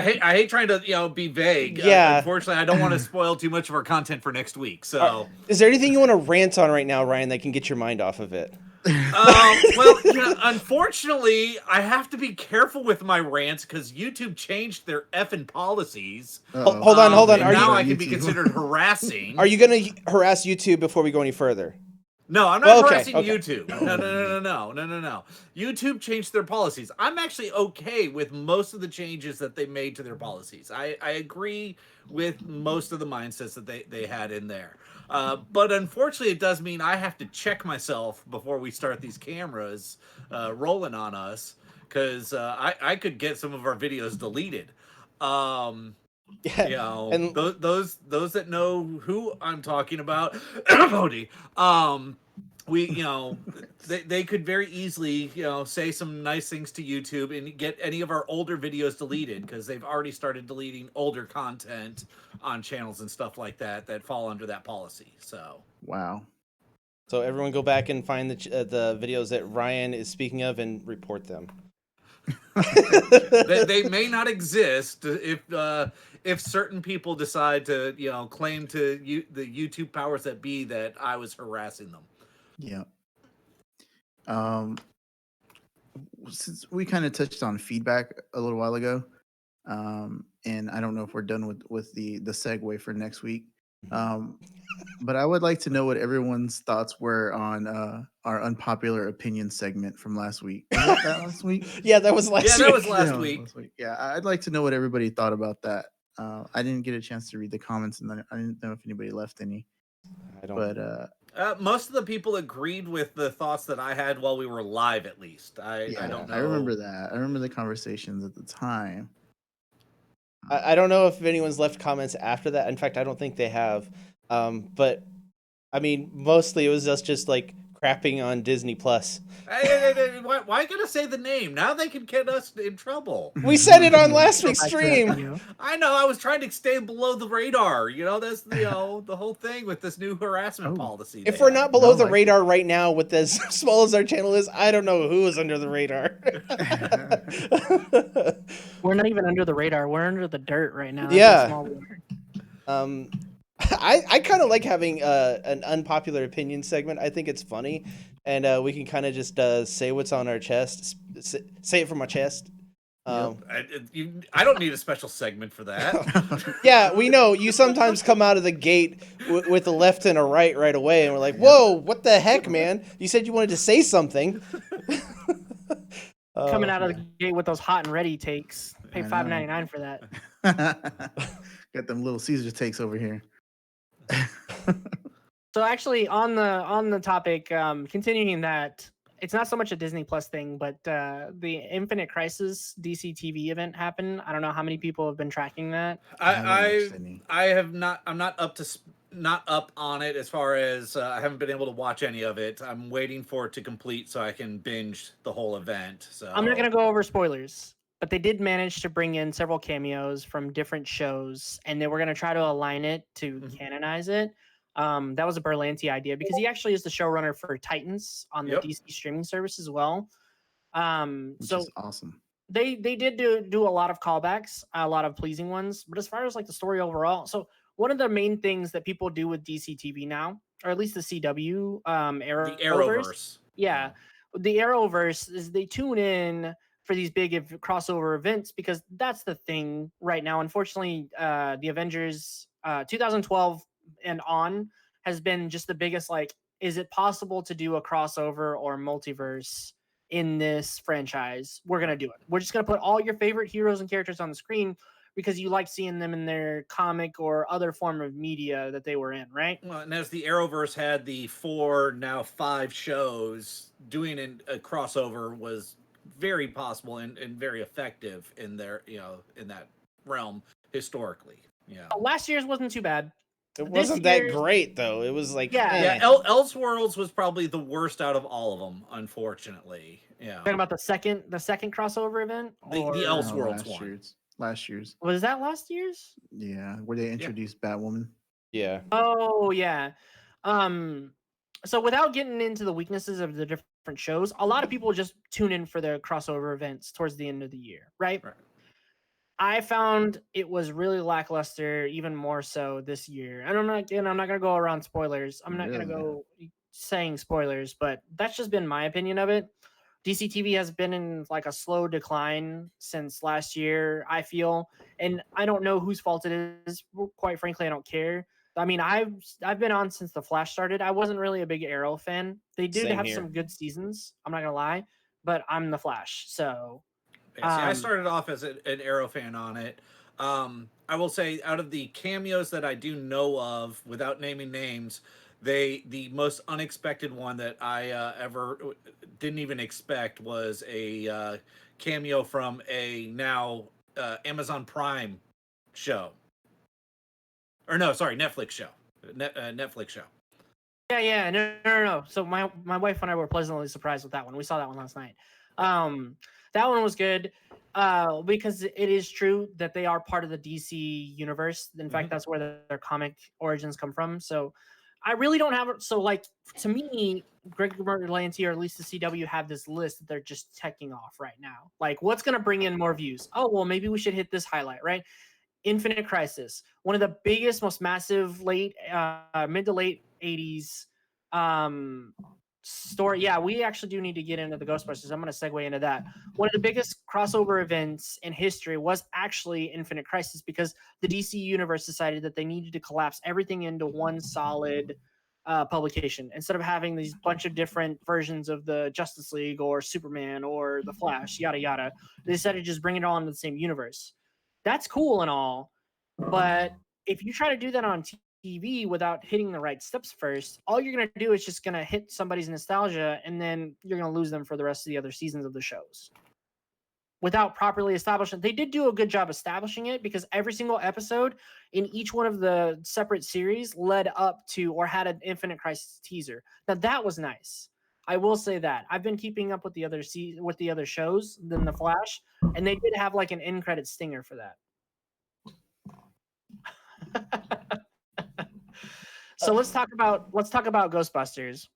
hate trying to be vague.
Yeah.
Unfortunately, I don't want to spoil too much of our content for next week. So,
is there anything you want to rant on right now, Ryan, that can get your mind off of it?
Well, unfortunately, I have to be careful with my rants because YouTube changed their effing policies.
Hold on.
Now I can be considered harassing.
Are you going to harass YouTube before we go any further?
No, I'm not harassing
okay.
YouTube. No. YouTube changed their policies. I'm actually okay with most of the changes that they made to their policies. I agree with most of the mindsets that they had in there. But unfortunately, it does mean I have to check myself before we start these cameras rolling on us because I could get some of our videos deleted. And those that know who I'm talking about, Cody, they could very easily say some nice things to YouTube and get any of our older videos deleted because they've already started deleting older content on channels and stuff like that fall under that policy. So
wow.
So everyone go back and find the videos that Ryan is speaking of and report them.
they may not exist if certain people decide to claim to the YouTube powers that be that I was harassing them.
Yeah. Since we kind of touched on feedback a little while ago, and I don't know if we're done with the segue for next week, but I would like to know what everyone's thoughts were on our unpopular opinion segment from last week. Was that last week?
Yeah, that was last week.
Yeah, that was last week.
Yeah, I'd like to know what everybody thought about that. I didn't get a chance to read the comments, and I didn't know if anybody left any.
I don't.
But
most of the people agreed with the thoughts that I had while we were live, at least. I don't know.
I remember that. I remember the conversations at the time.
I don't know if anyone's left comments after that. In fact, I don't think they have. But I mean, mostly it was us just like crapping on Disney Plus.
Why gotta say the name? Now they can get us in trouble.
We said it on last week's stream.
I know. I was trying to stay below the radar. That's the whole thing with this new harassment policy.
If we're not below the radar right now, with as small as our channel is, I don't know who is under the radar.
We're not even under the radar. We're under the dirt right now.
Yeah. I kind of like having an unpopular opinion segment. I think it's funny, and we can kind of just say what's on our chest, say it from our chest.
I don't need a special segment for that.
Yeah, we know you sometimes come out of the gate with a left and a right away, and we're like, "Whoa, what the heck, man? You said you wanted to say something."
Coming out of the gate with those hot and ready takes. Pay $5.99 for that.
Got them Little Caesar takes over here.
So actually, on the topic, continuing that, it's not so much a Disney Plus thing, but the Infinite Crisis DC TV event happened. I don't know how many people have been tracking that.
I have not. I'm not up to not up on it as far as I haven't been able to watch any of it. I'm waiting for it to complete so I can binge the whole event. So
I'm not gonna go over spoilers, but they did manage to bring in several cameos from different shows, and they were gonna try to align it to canonize it. That was a Berlanti idea because he actually is the showrunner for Titans on the
Yep.
DC streaming service as well.
Which
So
is awesome.
they did do a lot of callbacks, a lot of pleasing ones. But as far as like the story overall, so one of the main things that people do with DC TV now, or at least the CW
the
Arrowverse,
Arrowverse.
yeah, the Arrowverse is they tune in for these big crossover events because that's the thing right now. Unfortunately, the Avengers 2012 and on has been just the biggest like, is it possible to do a crossover or multiverse in this franchise? We're gonna do it. We're just gonna put all your favorite heroes and characters on the screen because you like seeing them in their comic or other form of media that they were in, right?
Well, and as the Arrowverse had the 4, now 5 shows, doing a crossover was very possible and very effective in their, in that realm historically. Yeah.
Last year's wasn't too bad.
It
This
wasn't that
year's-
great though. It was like,
Yeah.
Yeah,
eh.
Elseworlds was probably the worst out of all of them, unfortunately. Yeah.
Talking about the second crossover event,
The
or
Elseworlds one.
Last year's.
was that last year's?
Yeah, where they introduced Batwoman.
Yeah.
Oh yeah. So without getting into the weaknesses of the different shows, a lot of people just tune in for their crossover events towards the end of the year, right?
Right.
I found it was really lackluster, even more so this year. And I'm not gonna go around spoilers. I'm not gonna
Really?
go saying spoilers, but that's just been my opinion of it. DC TV has been in like a slow decline since last year, I feel, and I don't know whose fault it is. Quite frankly, I don't care. I mean, I've been on since the Flash started. I wasn't really a big Arrow fan. They did
Same
have
here.
some good seasons. I'm not gonna lie, but I'm the Flash, so
Yeah, see, I started off as an Arrow fan on it. I will say, out of the cameos that I do know of, without naming names, the most unexpected one that I ever didn't even expect was a cameo from a now Amazon Prime show, or no, sorry, Netflix show, Netflix show.
Yeah. No. So my wife and I were pleasantly surprised with that one. We saw that one last night. That one was good because it is true that they are part of the DC universe. In fact, that's where their comic origins come from. So I really don't have it. So like to me, Greg Berlanti or at least the CW have this list that they're just checking off right now. Like what's going to bring in more views? Oh, well, maybe we should hit this highlight, right? Infinite Crisis, one of the biggest, most massive mid to late 80s story. Yeah, we actually do need to get into the Ghostbusters. I'm going to segue into that. One of the biggest crossover events in history was actually Infinite Crisis because the DC universe decided that they needed to collapse everything into one solid publication instead of having these bunch of different versions of the Justice League or Superman or the Flash, yada yada. They decided to just bring it all into the same universe. That's cool and all, but if you try to do that on TV without hitting the right steps first, all you're going to do is just going to hit somebody's nostalgia and then you're going to lose them for the rest of the other seasons of the shows. Without properly establishing, they did do a good job establishing it because every single episode in each one of the separate series led up to or had an Infinite Crisis teaser. Now that was nice. I will say that I've been keeping up with the other shows than the Flash, and they did have like an end credit stinger for that. So let's talk about Ghostbusters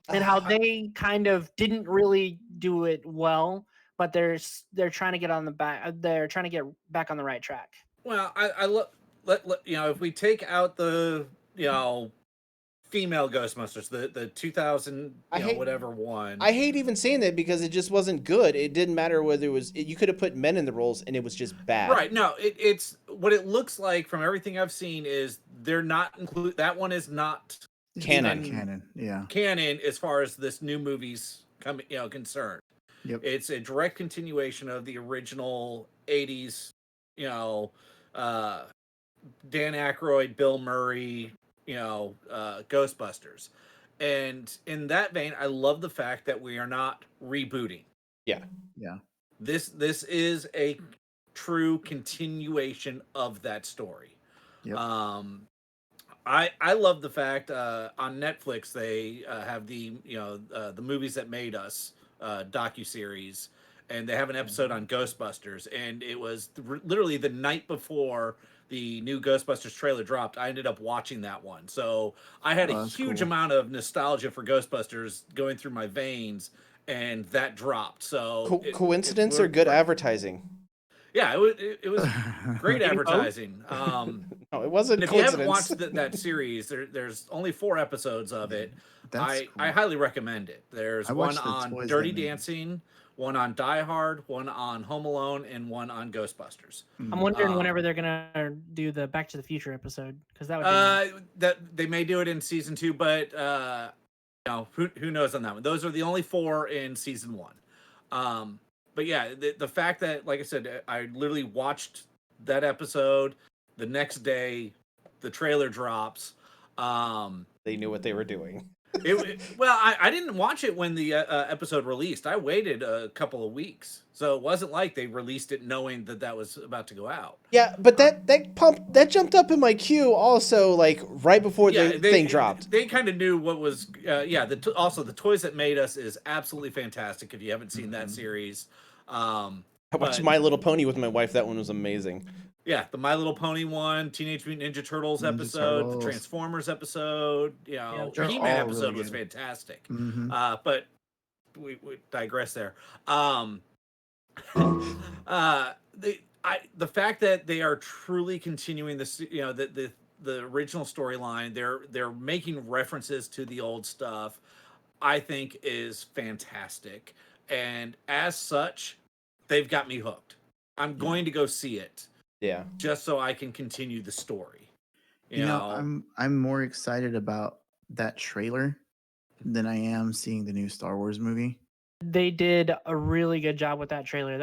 and how they kind of didn't really do it well, but they're trying to get on the back. They're trying to get back on the right track.
Well, I look. Let if we take out the female Ghostbusters, the 2000 whatever one.
I hate even saying that because it just wasn't good. It didn't matter whether it was. You could have put men in the roles and it was just bad.
Right. No, it's what it looks like from everything I've seen is they're not include. That one is not
Canon.
Yeah.
canon as far as this new movie's concerned.
Yep.
It's a direct continuation of the original 80s, Dan Aykroyd, Bill Murray, Ghostbusters. And in that vein, I love the fact that we are not rebooting.
Yeah.
This is a true continuation of that story.
Yep.
I love the fact on Netflix they have the the movies that made us docuseries, and they have an episode on Ghostbusters, and it was literally the night before the new Ghostbusters trailer dropped. I ended up watching that one, so I had a
Oh, that's
huge
cool.
amount of nostalgia for Ghostbusters going through my veins, and that dropped. So it
Coincidence or
worked
good
great.
advertising?
Yeah, it was great
Maybe both?
advertising.
No, it
And
wasn't
if you haven't
coincidence.
watched that series, there's only 4 episodes of
Yeah,
it.
that's
I
cool.
highly recommend it. There's
I
one
watched the
on
toys
Dirty
that made it.
Dancing, one on Die Hard, one on Home Alone, and one on Ghostbusters.
I'm
Mm.
wondering
Um,
whenever they're gonna do the Back to the Future episode, because that would be nice.
that they may do it in season 2, but who knows on that one? Those are the only 4 in season 1. But yeah, the fact that, like I said, I literally watched that episode the next day, the trailer drops.
They knew what they were doing.
Well, I didn't watch it when the episode released. I waited a couple of weeks, so it wasn't like they released it knowing that was about to go out.
Yeah, but that jumped up in my queue also, like right before the thing dropped.
They kind of knew what was. Also, the Toys That Made Us is absolutely fantastic. If you haven't seen that series,
I watched
but
My Little Pony with my wife. That one was amazing.
yeah, the My Little Pony one, Teenage Mutant Ninja Turtles
Ninja
episode, the
Turtles.
Transformers episode,
They're
He-Man
all
episode
really
was
good.
fantastic.
Mhm.
But we digress there. The fact that they are truly continuing this, the original storyline, they're making references to the old stuff, I think is fantastic. And as such, they've got me hooked. I'm going to go see it
Yeah.
just so I can continue the story.
You know, I'm more excited about that trailer than I am seeing the new Star Wars movie.
They did a really good job with that trailer.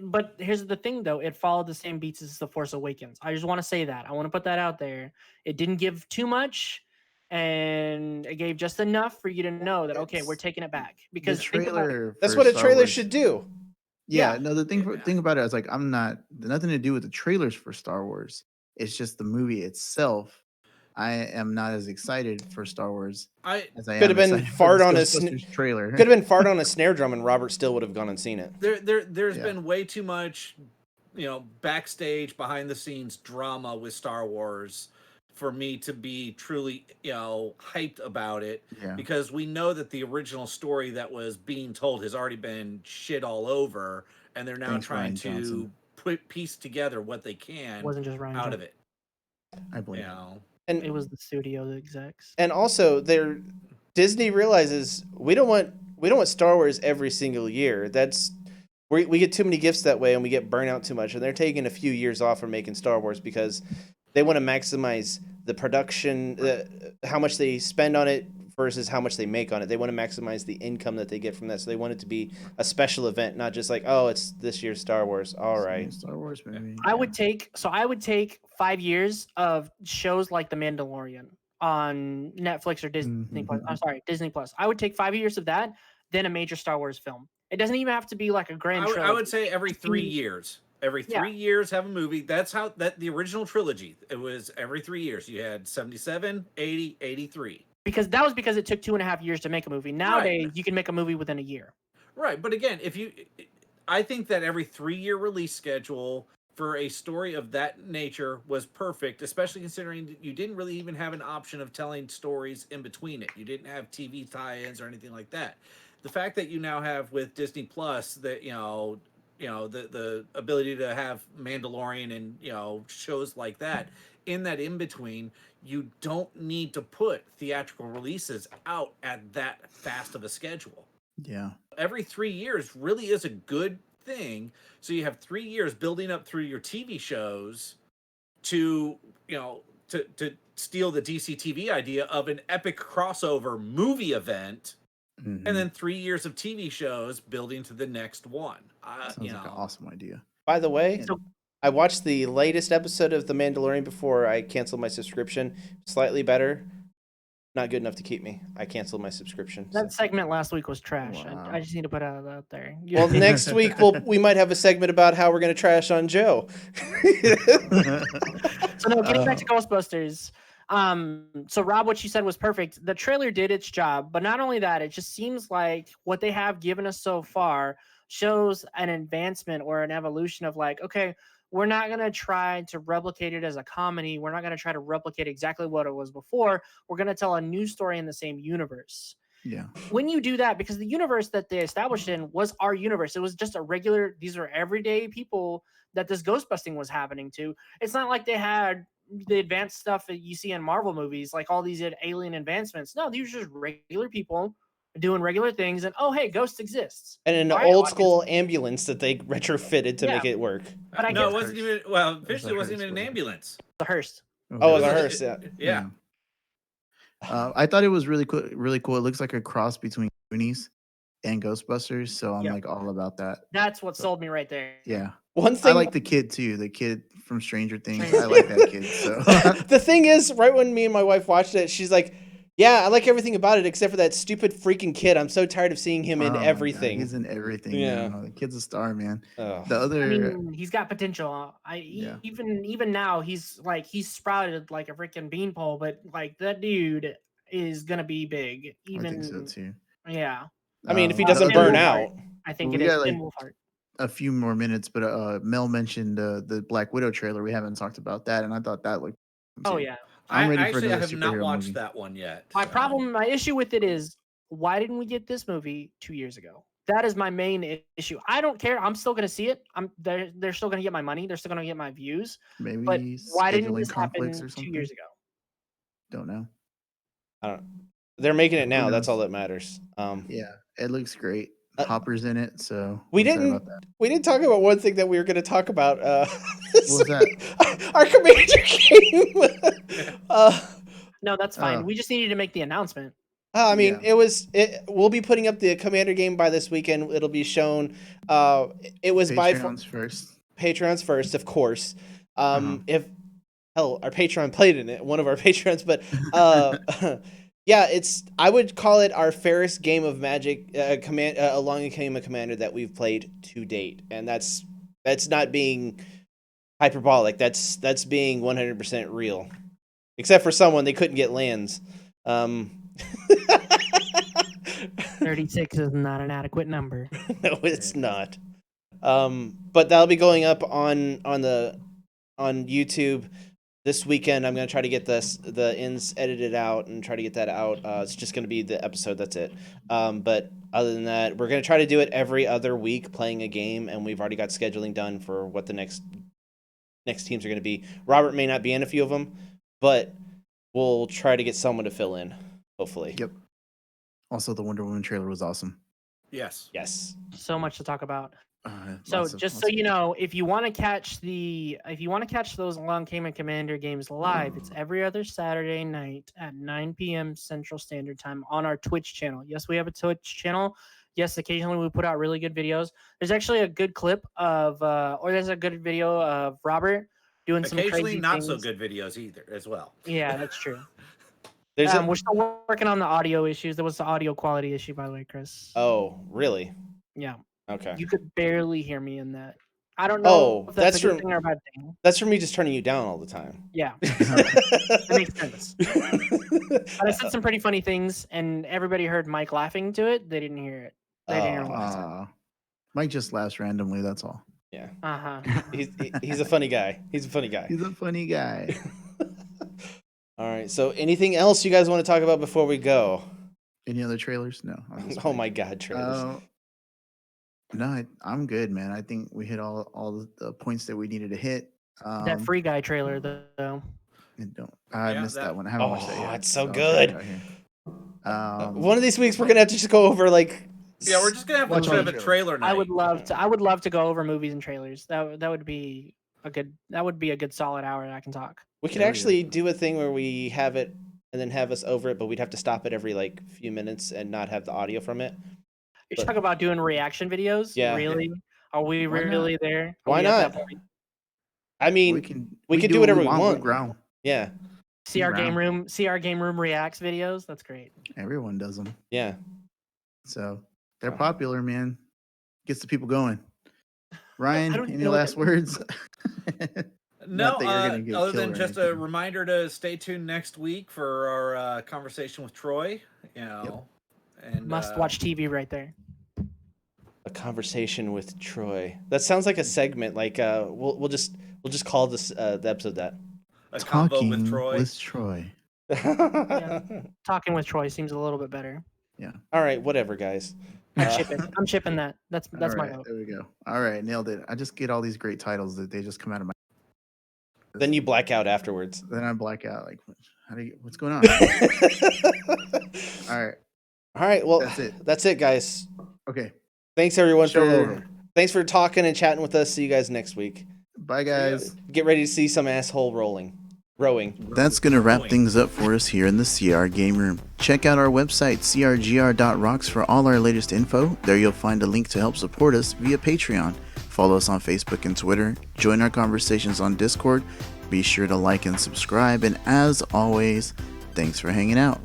But here's the thing though, it followed the same beats as The Force Awakens. I just want to say that. I want to put that out there. It didn't give too much, and it gave just enough for you to know that okay, we're
It's
taking it back.
the
Because think about it.
trailer.
That's
for
what a
Star
trailer
Wars-
should do.
Yeah,
Yeah.
no, the
Yeah.
thing about it is like I'm not nothing to do with the trailers for Star Wars. It's just the movie itself. I am not as excited for Star Wars as I
Could
am
have been
excited for
fart
this
on a
Ghostbusters trailer.
Could have been fart on a snare drum, and Robert still would have gone and seen it.
There's
Yeah.
been way too much, backstage, behind the scenes drama with Star Wars for me to be truly, hyped about it.
Yeah.
Because we know that the original story that was being told has already been shit all over, and they're now
Thanks,
trying
Ryan
to
Johnson.
piece together what they can
It wasn't just Ryan
out
Johnson.
of it.
I believe
You
it.
know,
And
It was the studio execs.
and also Disney realizes we don't want Star Wars every single year. We get too many gifts that way, and we get burnt out too much. And they're taking a few years off from making Star Wars because they want to maximize the production, how much they spend on it versus how much they make on it. They want to maximize the income that they get from that. So they want it to be a special event, not just like, oh, it's this year's Star Wars. All
It's a
right.
new Star Wars movie.
I would take 5 years of shows like The Mandalorian on Netflix or Disney Plus. I'm sorry, Disney Plus. I would take 5 years of that, then a major Star Wars film. It doesn't even have to be like a grand trilogy.
I would say every
Just
3
be-
years. Every
Yeah.
3 years have a movie. That's how the original trilogy. It was every 3 years. You had 77, 80, 83.
because it took 2.5 years to make a movie. Nowadays, you can make a movie within a year.
Right, but again, I think that every 3-year release schedule for a story of that nature was perfect, especially considering that you didn't really even have an option of telling stories in between it. You didn't have TV tie-ins or anything like that. The fact that you now have with Disney Plus that the ability to have Mandalorian and shows like that in that in between, you don't need to put theatrical releases out at that fast of a schedule.
Yeah.
Every 3 years really is a good thing. So you have 3 years building up through your TV shows to steal the DC TV idea of an epic crossover movie event,
Mhm.
and then 3 years of TV shows building to the next one.
Sounds like an awesome idea.
By the way,
So-
I watched the latest episode of The Mandalorian before I canceled my subscription. Slightly better. Not good enough to keep me. I canceled my subscription. so.
That segment last week was trash.
Wow.
I just need to put it out there.
Well, next week we might have a segment about how we're going to trash on Joe.
So no, getting back to Ghostbusters, So Rob, what you said was perfect. The trailer did its job, but not only that, it just seems like what they have given us so far shows an advancement or an evolution of like, okay, we're not going to try to replicate it as a comedy. We're not going to try to replicate exactly what it was before. We're going to tell a new story in the same universe.
Yeah.
When you do that, because the universe that they established in was our universe, it was just a regular, these are everyday people that this ghost busting was happening to. It's not like they had the advanced stuff that you see in Marvel movies, like all these alien advancements. No, these are just regular people doing regular things, and oh, hey, ghosts exists.
And an
All right,
old
audience.
school ambulance that they retrofitted to
Yeah.
make it work.
But I
no, it
guess
wasn't even. Well, officially, it
Hearse,
wasn't even an
whatever.
ambulance.
the Hearst.
Oh,
It
the
was a-
hearse. Yeah.
Yeah.
I thought it was really cool. Really cool. It looks like a cross between Goonies and Ghostbusters. So I'm
Yeah.
like all about that.
That's what sold me right there.
Yeah.
One
I
thing.
like the kid too. The kid from Stranger Things.
Stranger
I like that kid. So
The thing is, right when me and my wife watched it, she's like, "Yeah, I like everything about it except for that stupid freaking kid. I'm so tired of seeing him in
Oh my God,
everything."
he's in everything.
Yeah.
Now. The kid's a star, man.
Oh.
The other.
I mean, he's got potential.
Yeah.
Even now, he's sprouted like a freaking beanpole. But like that dude is gonna be big.
I think so
Even
too.
yeah,
I mean, if he
The
doesn't
Finn
burn
other-
out.
I think
We
it is
got, like,
Finn Wolfhard.
a few more minutes, but Mel mentioned the Black Widow trailer. We haven't talked about that, and I thought that looked.
Oh
too.
yeah.
I'm ready for
Actually, I
another
have not
superhero
watched
movie.
that one yet.
My
so.
my issue with it is, why didn't we get this movie 2 years ago? That is my main issue. I don't care. I'm still gonna see it. They're still gonna get my money. They're still gonna get my views.
Maybe
But why didn't
scheduling
this happen
conflicts or
2
something.
years ago?
Don't know.
I don't. They're making it now. That's
knows?
all that matters.
Yeah, it looks great.
Uh,
Hopper's in it, so
We
I'm excited
didn't.
about that.
We didn't talk about one thing that we were going to talk about.
What was that?
Our commander game.
No, that's fine.
Oh.
We just needed to make the announcement.
I mean,
Yeah.
We'll be putting up the commander game by this weekend. It'll be shown. It was by
Patreons first.
Patreons first, of course.
Uh-huh.
If hell, our Patreon played in it, one of our Patreons, but yeah, I would call it our fairest game of Magic, along a game of Commander that we've played to date, and that's not being hyperbolic. That's being 100% real, except for someone they couldn't get lands.
36 is not an adequate number.
No, it's not. But that'll be going up on YouTube this weekend. I'm gonna try to get the ends edited out and try to get that out. It's just gonna be the episode. That's it. But other than that, we're gonna try to do it every other week, playing a game, and we've already got scheduling done for what the next teams are gonna be. Robert may not be in a few of them, but we'll try to get someone to fill in. Hopefully.
Yep. Also, the Wonder Woman trailer was awesome.
Yes.
Yes.
So much to talk about. So
Lots of-
just
lots
so
of-
you know, if you want to catch those Long Game and Commander games live, it's every other Saturday night at 9 p.m. Central Standard Time on our Twitch channel. Yes, we have a Twitch channel. Yes, occasionally we put out really good videos. There's actually a good clip of, or there's a good video of Robert doing some
Occasionally,
crazy
not
things.
so good videos either, as well.
Yeah, that's true.
There's
We're still working on the audio issues. There was the audio quality issue, by the way, Chris.
Oh, really?
Yeah,
Okay.
you could barely hear me in that. I don't know
Oh,
if that's
that's
a good
from-
thing or a bad thing.
That's for me just turning you down all the time.
Yeah, that makes sense. But I said some pretty funny things, and everybody heard Mike laughing to it. They didn't hear it. They didn't hear what I said.
Mike just laughs randomly. That's all.
Yeah.
Uh-huh.
He's a funny guy. He's a funny guy.
He's a funny guy.
All right. So, anything else you guys want to talk about before we go?
Any other trailers? No. I'm just
Oh
playing.
my God, trailers.
No, I'm good, man. I think we hit all the points that we needed to hit.
That Free Guy trailer, though.
I
Yeah,
missed that
that-
one. I haven't watched that yet.
it's so
I'll check
good.
it out here.
One of these weeks, we're gonna have to just go over like.
Yeah, we're just gonna have
Watch
to
all
have
the
a trailer night.
I would love to go over movies and trailers. That would be a good solid hour that I can talk.
We could
Hell yeah.
actually do a thing where we have it and then have us over it, but we'd have to stop it every like few minutes and not have the audio from it.
You're
But-
talking about doing reaction videos?
Yeah.
Really? Are we
Why not?
really there? Are
Why
we at that
not?
point?
I mean, we could do
what
whatever we
We'll
want.
ground.
Yeah,
See our game
round.
room reacts videos. That's great.
Everyone does them.
yeah.
So they're
Oh.
popular, man. Gets the people going. Ryan,
don't even
any
know what
last
that means.
words?
No,
Not that you're gonna get
other
killed
than
or
just a
anything.
reminder to stay tuned next week for our conversation with Troy. You know, and
Must watch TV right there.
A conversation with Troy. That sounds like a segment. Like we'll just call this the episode that.
a convo
Talking
with Troy.
with Troy.
Talking with Troy seems a little bit better.
Yeah.
All right, whatever, guys.
I'm shipping that. That's
All
my
right,
vote.
there we go. All right, nailed it. I just get all these great titles that they just come out of my.
Then you black out afterwards.
Then I black out. Like, what's going on? All right.
All right, well,
That's it.
That's it, guys.
Okay.
Thanks everyone
Show
for
over.
thanks for talking and chatting with us. See you guys next week.
Bye, guys.
Get ready to see some asshole rowing.
That's going to wrap things up for us here in the CR Game Room. Check out our website, crgr.rocks, for all our latest info. There you'll find a link to help support us via Patreon. Follow us on Facebook and Twitter. Join our conversations on Discord. Be sure to like and subscribe. And as always, thanks for hanging out.